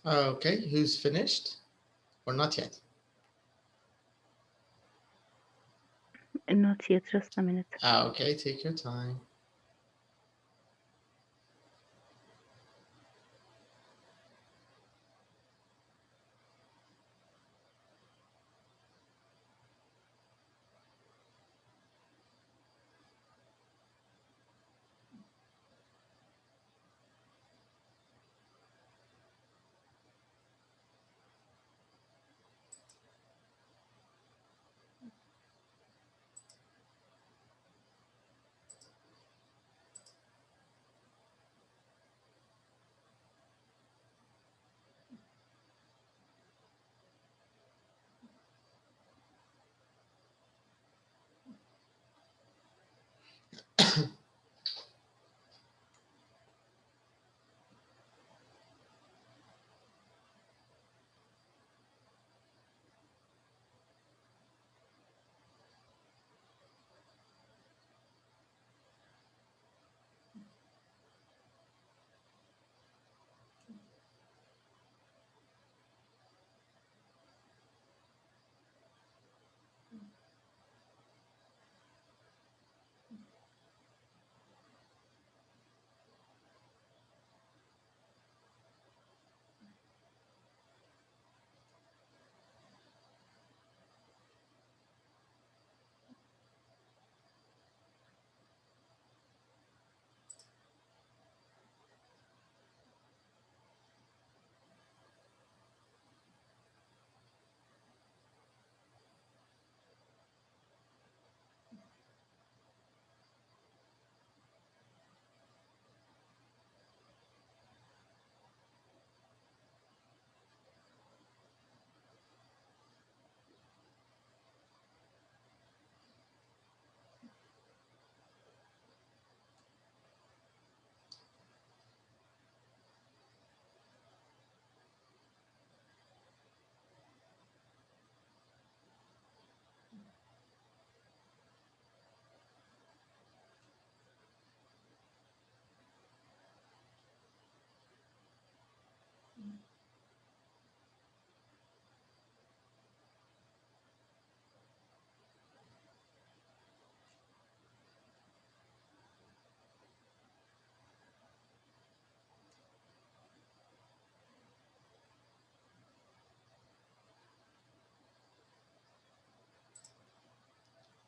Okay, who's finished? Or not yet? Not yet, just a minute. Okay, take your time.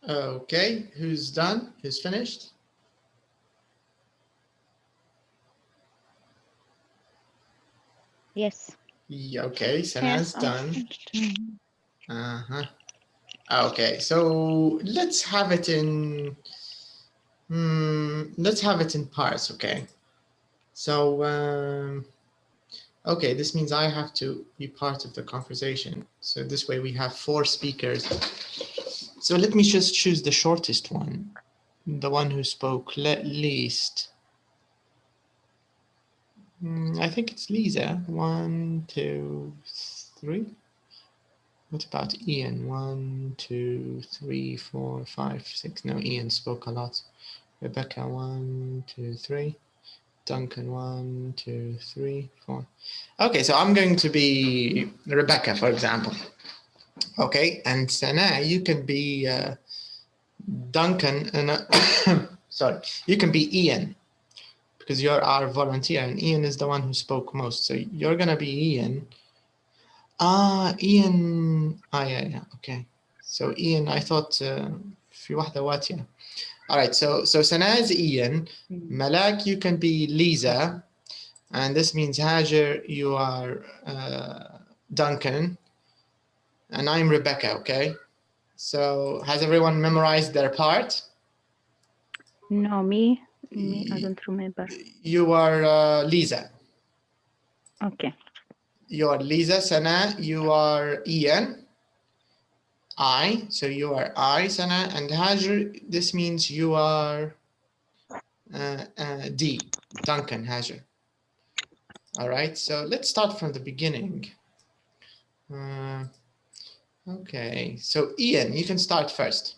Okay, who's done? Who's finished? Yes. Yeah, okay, Sana's Yes, done. Okay, so let's have it in parts, okay? So okay, this means I have to be part of the conversation. So this way we have 4 speakers. So let me just choose the shortest one, the one who spoke least. I think it's Lisa. 1, 2, 3. What about Ian? 1, 2, 3, 4, 5, 6. No, Ian spoke a lot. Rebecca, 1, 2, 3. Duncan, 1, 2, 3, 4. Okay, so I'm going to be Rebecca, for example. Okay, and Sana, you can be Duncan, and sorry, you can be Ian, because you're our volunteer, and Ian is the one who spoke most. So you're gonna be Ian. Ian. Yeah. Okay. So Ian, I thought في واحدة واتية. All right. So Sana is Ian. Malak, you can be Lisa, and this means Hajar, you are Duncan, and I'm Rebecca. Okay. So has everyone memorized their part? No, me, I don't remember. You are Lisa. Okay. You are Lisa. Sana, you are Ian. So you are Sana, and Hajar, this means you are D, Duncan Hajar. All right, so let's start from the beginning. Okay, so Ian, you can start first.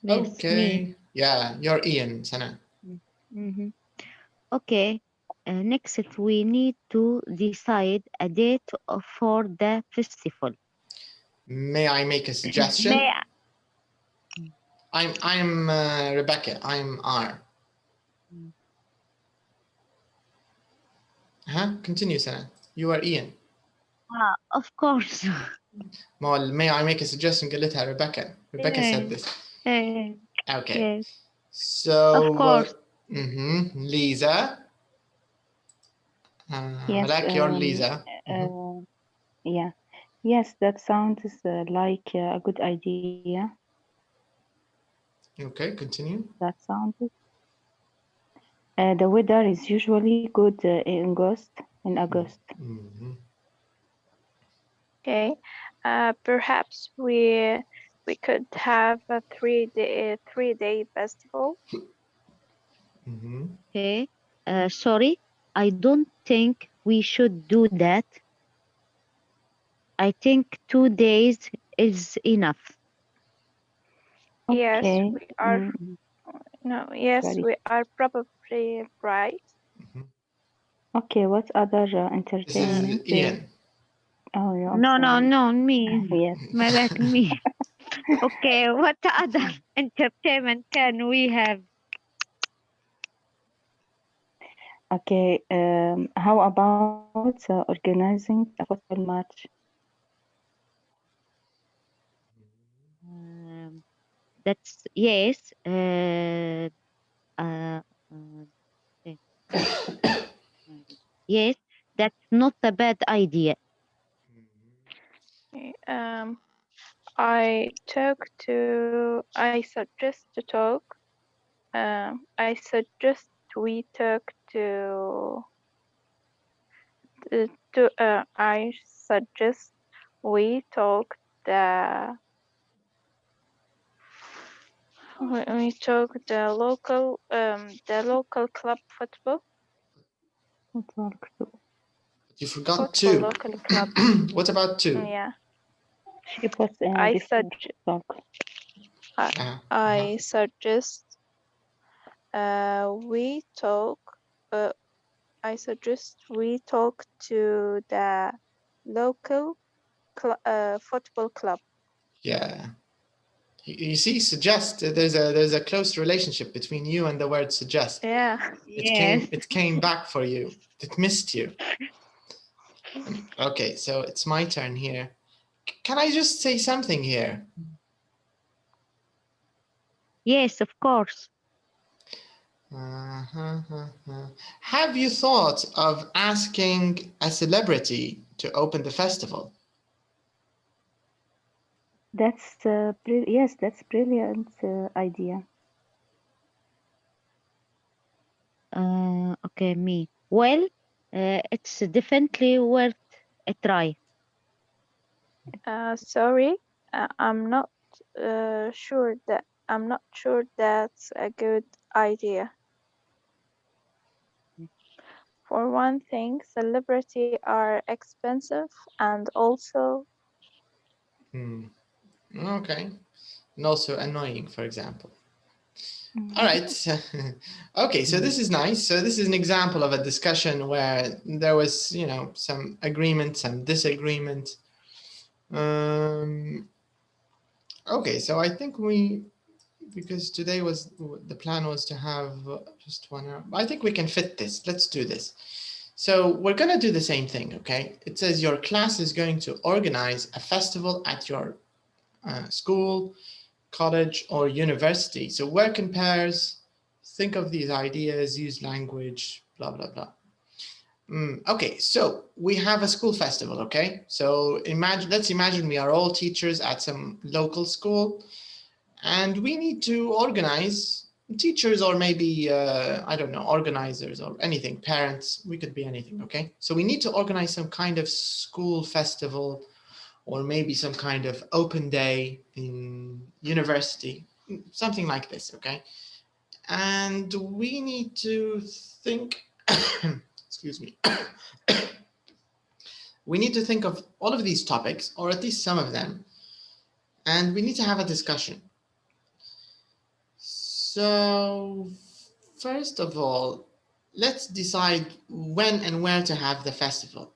Yes, okay, me. yeah, you're Ian, Sana. Okay, next we need to decide a date for the festival. May I make a suggestion? I'm Rebecca. I'm R. Continue, Sana. You are Ian. Of course. May I make a suggestion? قالتها Rebecca. Rebecca said this. Okay. Yes. So, of course. Lisa. Yes. You're Lisa. Yeah. Yes, that sounds like a good idea. Okay, continue. That sounds. The weather is usually good in August. Okay. Perhaps we could have a three-day festival. Okay. Sorry, I don't think we should do that. I think 2 days is enough. Yes, Okay. we are. No, yes, Sorry. we are probably right. Okay, what other This entertainment? is Ian. Oh, yeah, I'm No, sorry. me. Yes. Malak, me. Okay, what other entertainment can we have? Okay, how about organizing a football match? That's yes. Yes, that's not a bad idea. I suggest to talk. I suggest we talk I suggest we talk the local club football. You forgot Football two. local club. What about two? Yeah. She puts in I suggest we talk. I suggest we talk to the local football club. Yeah. You see, suggest. There's a close relationship between you and the word suggest. Yeah. It came back for you. It missed you. Okay, so it's my turn here. Can I just say something here? Yes, of course. Have you thought of asking a celebrity to open the festival? That's yes, that's brilliant idea. Okay, me. Well, it's definitely worth a try. Sorry, I'm not sure that's a good idea. For one thing, celebrities are expensive and also Okay, and also annoying, for example. All right. Okay, so this is nice. So this is an example of a discussion where there was, some agreement, some disagreement. Okay, so I think because today the plan was to have just 1 hour. I think we can fit this. Let's do this. So we're going to do the same thing, okay? It says your class is going to organize a festival at your school, college, or university. So work in pairs, think of these ideas, use language, blah, blah, blah. Okay, so we have a school festival, okay? So let's imagine we are all teachers at some local school, and we need to organize teachers, or maybe, I don't know, organizers or anything, parents, we could be anything, okay? So we need to organize some kind of school festival, or maybe some kind of open day in university, something like this, okay? And we need to think, excuse me, we need to think of all of these topics, or at least some of them, and we need to have a discussion. So first of all, let's decide when and where to have the festival.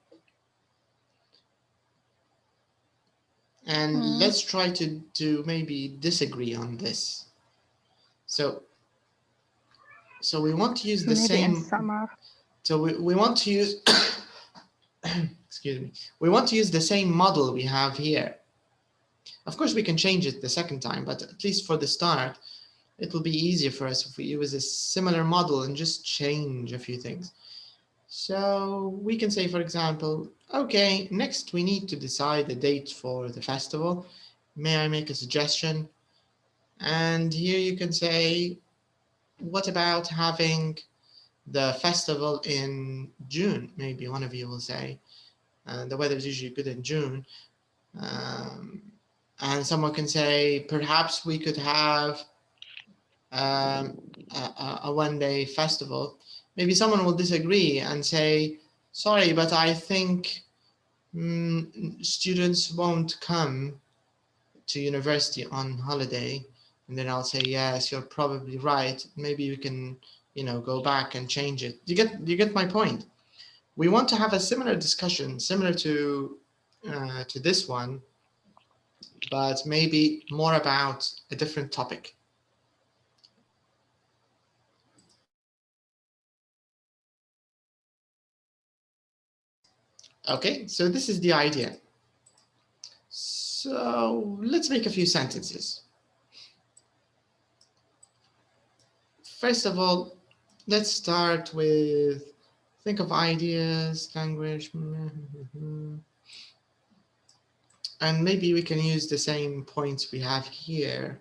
And let's try to maybe disagree on this. So we want to use the maybe same. in summer. So we want to use, excuse me, we want to use the same model we have here. Of course, we can change it the second time, but at least for the start, it will be easier for us if we use a similar model and just change a few things. So we can say, for example, okay, next we need to decide the date for the festival. May I make a suggestion? And here you can say, what about having the festival in June? Maybe one of you will say, the weather is usually good in June. And someone can say, perhaps we could have a one-day festival. Maybe someone will disagree and say, sorry, but I think students won't come to university on holiday. And then I'll say, yes, you're probably right. Maybe you can, go back and change it. You get my point. We want to have a similar discussion, similar to this one, but maybe more about a different topic. Okay, so this is the idea. So let's make a few sentences. First of all, let's start with, think of ideas, language, and maybe we can use the same points we have here.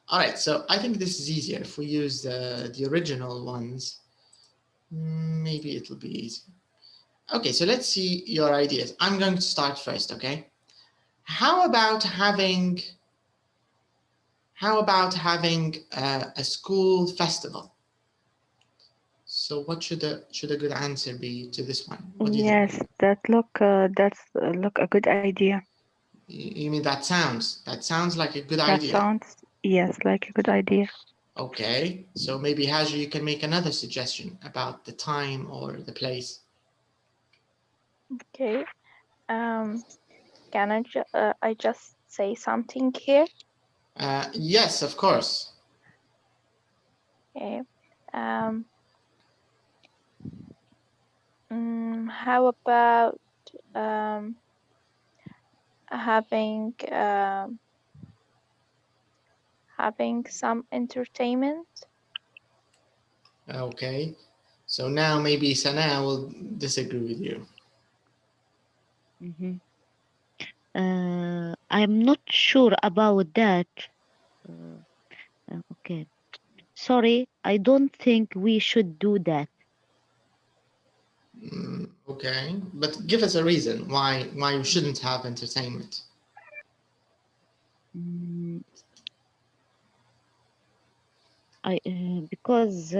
All right, so I think this is easier if we use the original ones. Maybe it'll be easy. Okay, so let's see your ideas. I'm going to start first, okay? How about having a school festival? So what should a good answer be to this one? What do you think? That's a good idea. You mean that sounds like a good idea? That sounds, yes, like a good idea. Okay, so maybe Haji, you can make another suggestion about the time or the place. Okay. Can I just say something here? Yes, of course. Okay. How about having some entertainment? Okay, so now maybe Sana will disagree with you. I'm not sure about that. Okay. Sorry, I don't think we should do that. Okay, but give us a reason why you shouldn't have entertainment. Because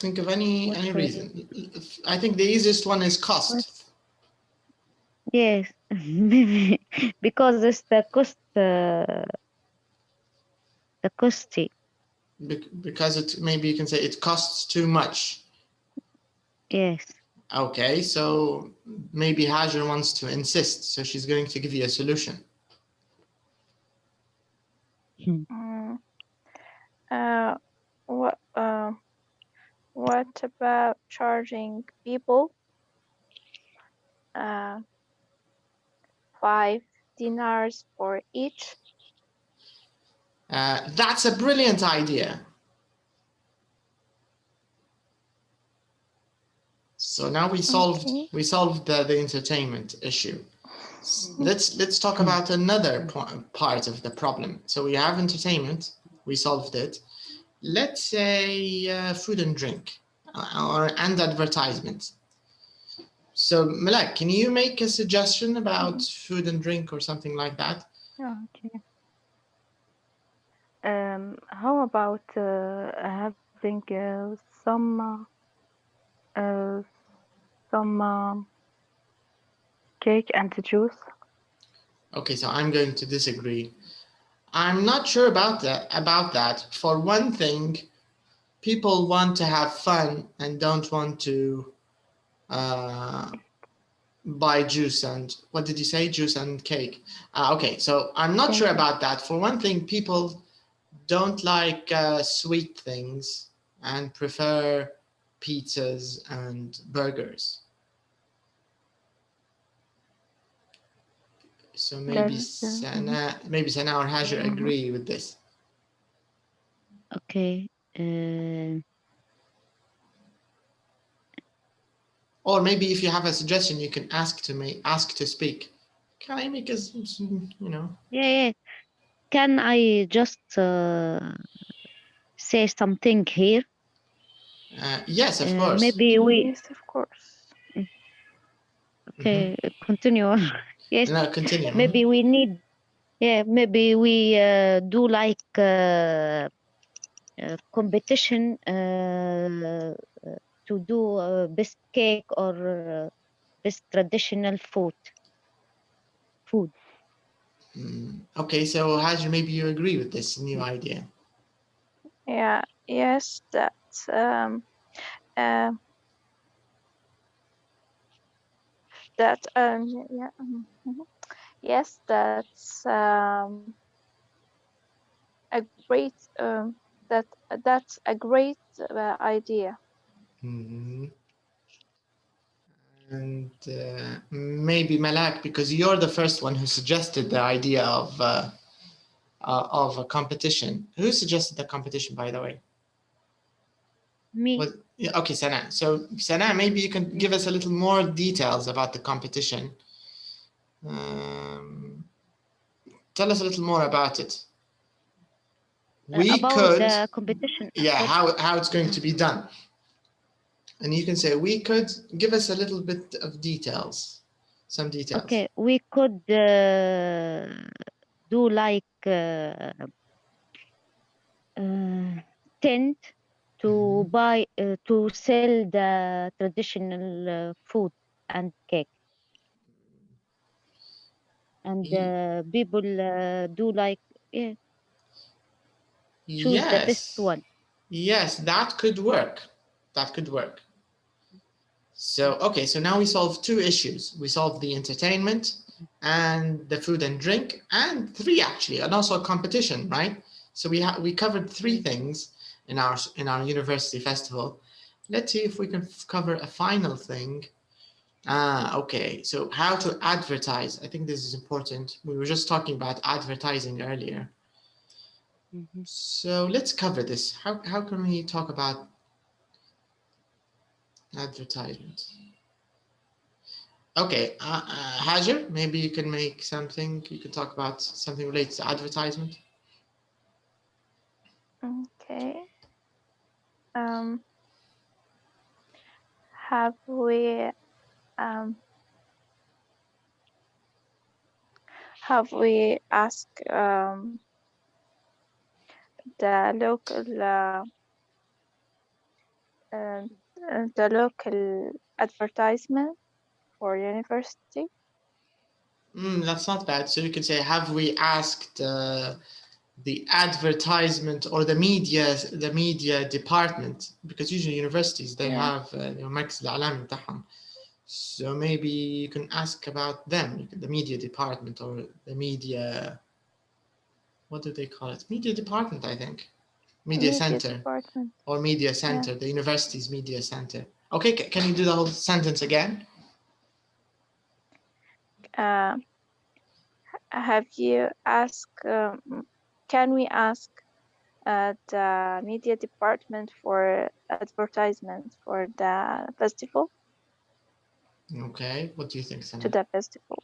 think of any reason. I think the easiest one is cost. Yes, maybe because it's the cost. The costy. Because maybe you can say it costs too much. Yes. Okay, so maybe Hajar wants to insist, so she's going to give you a solution. What about charging people $5 for each? That's a brilliant idea. So now we solved the entertainment issue. Let's talk about another part of the problem. So we have entertainment, we solved it. Let's say food and drink and advertisement. So Malak, can you make a suggestion about food and drink or something like that? Okay. How about having some cake and juice? Okay, so I'm going to disagree. I'm not sure about that. For one thing, people want to have fun and don't want to buy juice and, what did you say? Juice and cake. Okay, so I'm not sure about that. For one thing, people don't like sweet things and prefer pizzas and burgers. So maybe Sana or Hajar agree with this. Okay. Or maybe if you have a suggestion, you can ask to speak. Can I make a, Yeah. Can I just say something here? Yes, of course. Maybe we. Yes, of course. Okay, continue. Yes. No, continue. Maybe we need. Yeah, maybe we do like competition to do best cake or best traditional food. Okay, so Hajar, maybe you agree with this new idea. Yeah. Yes, that. That. Yeah. Yes, that's a great. That's a great idea. And maybe Malak, because you're the first one who suggested the idea of a competition. Who suggested the competition, by the way? Me. Okay, Sana. So Sana, maybe you can give us a little more details about the competition. Tell us a little more about it. The competition. Yeah, how it's going to be done. And you can say, we could give us a little bit of details, some details. Okay, we could do like tent to buy to sell the traditional food and cake, and people do like choose the best one. Yes, that could work. That could work. So, okay, so now we solved 2 issues. We solved the entertainment and the food and drink, and 3 actually, and also a competition, right? So we covered 3 things in our university festival. Let's see if we can cover a final thing. Okay, so how to advertise. I think this is important. We were just talking about advertising earlier. So let's cover this. How can we talk about advertisement? Okay, Hajar, maybe you can make something. You can talk about something related to advertisement. Okay. Have we asked the local advertisement for university? That's not bad. So you can say, have we asked the advertisement or the media department? Because usually universities, they have مركز الإعلام بتاعهم. So maybe you can ask about them, the media department or the media, what do they call it? Media department, I think. Media center department. Or media center, the university's media center. Okay, can you do the whole sentence again? Have you asked, can we ask the media department for advertisement for the festival? Okay, what do you think, Sana? To the festival.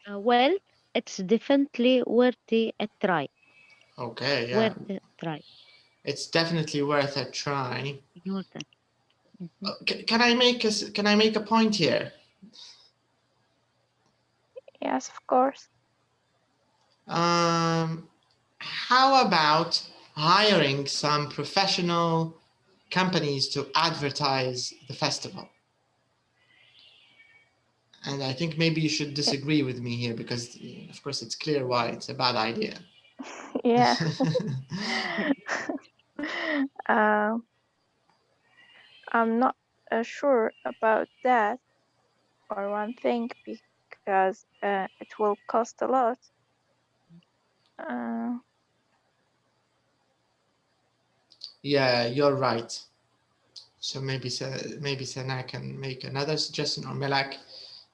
Well, it's definitely worth a try. Okay, yeah. Worth a try. It's definitely worth a try. Mm-hmm. Can I make a point here? Yes, of course. How about hiring some professional companies to advertise the festival? And I think maybe you should disagree with me here because, of course, it's clear why it's a bad idea. Yeah. I'm not sure about that, or one thing, because it will cost a lot. Yeah, you're right. So maybe Sana can make another suggestion, or Melak,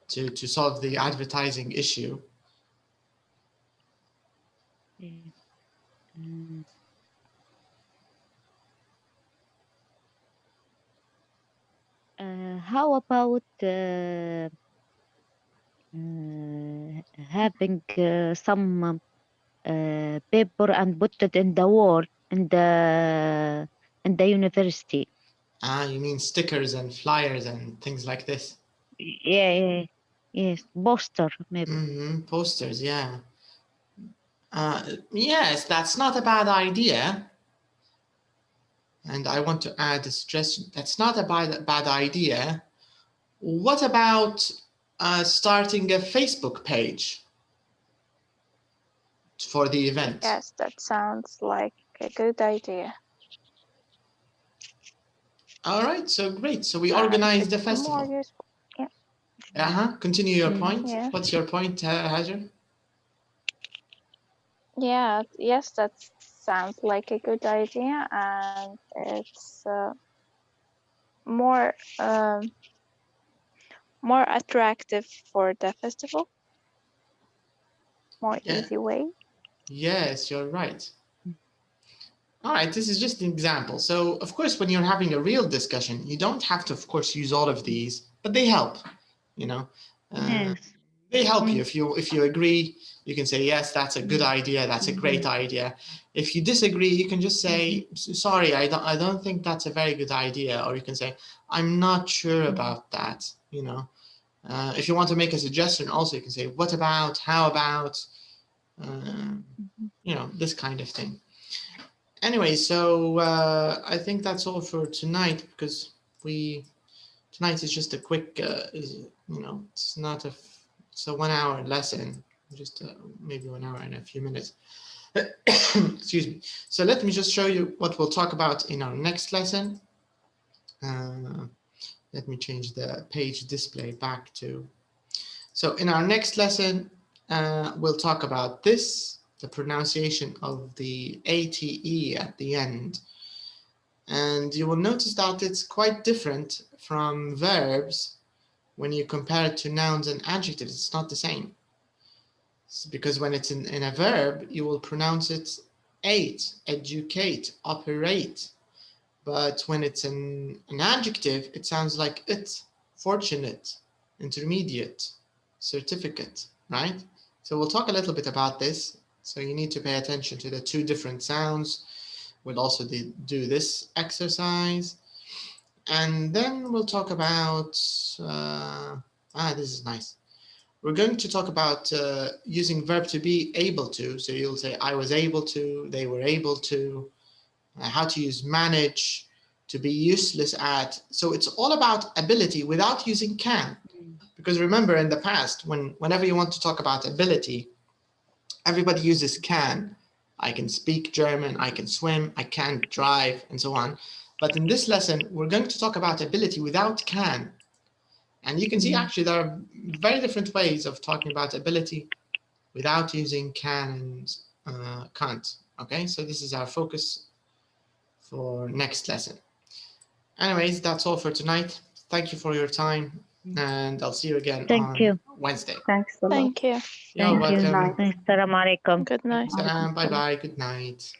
to solve the advertising issue. How about having some paper and put it in the wall in the university? You mean stickers and flyers and things like this? Yeah. Yes, poster maybe. Posters, yeah. Yes, that's not a bad idea. And I want to add a suggestion. That's not a bad idea. What about starting a Facebook page for the event? Yes, that sounds like a good idea. All right, so great. So we organize the festival. More useful. Yeah. Continue your point. Yeah. What's your point, Hajar? Yeah, yes, that sounds like a good idea, and it's more attractive for the festival. More easy way. Yes, you're right. All right, this is just an example. So, of course, when you're having a real discussion, you don't have to, of course, use all of these, but they help. You know, they help you. If you agree, you can say yes, that's a good idea. That's a great idea. If you disagree, you can just say sorry. I don't think that's a very good idea. Or you can say I'm not sure about that. You know, if you want to make a suggestion, also you can say what about, how about, you know, this kind of thing. Anyway, so I think that's all for tonight because tonight is just a quick, you know, it's not it's a 1 hour lesson, just maybe 1 hour and a few minutes. Excuse me. So let me just show you what we'll talk about in our next lesson. Let me change the page display back to. So in our next lesson, we'll talk about this. The pronunciation of the ATE at the end. And you will notice that it's quite different from verbs when you compare it to nouns and adjectives. It's not the same. It's because when it's in a verb, you will pronounce it ate, educate, operate. But when it's an adjective, it sounds like it, fortunate, intermediate, certificate, right? So we'll talk a little bit about this. So you need to pay attention to the two different sounds. We'll also do this exercise. And then we'll talk about, this is nice. We're going to talk about using verb to be able to. So you'll say, I was able to, they were able to, how to use manage, to be useless at. So it's all about ability without using can. Because remember in the past, whenever you want to talk about ability, everybody uses can. I can speak German, I can swim, I can drive, and so on. But in this lesson, we're going to talk about ability without can. And you can see actually there are very different ways of talking about ability without using can and can't. Okay, so this is our focus for next lesson. Anyways, that's all for tonight. Thank you for your time. And I'll see you again on Wednesday. Thanks a lot. Thank you. You're welcome. Assalamu alaikum. Good night. Bye-bye. Good night.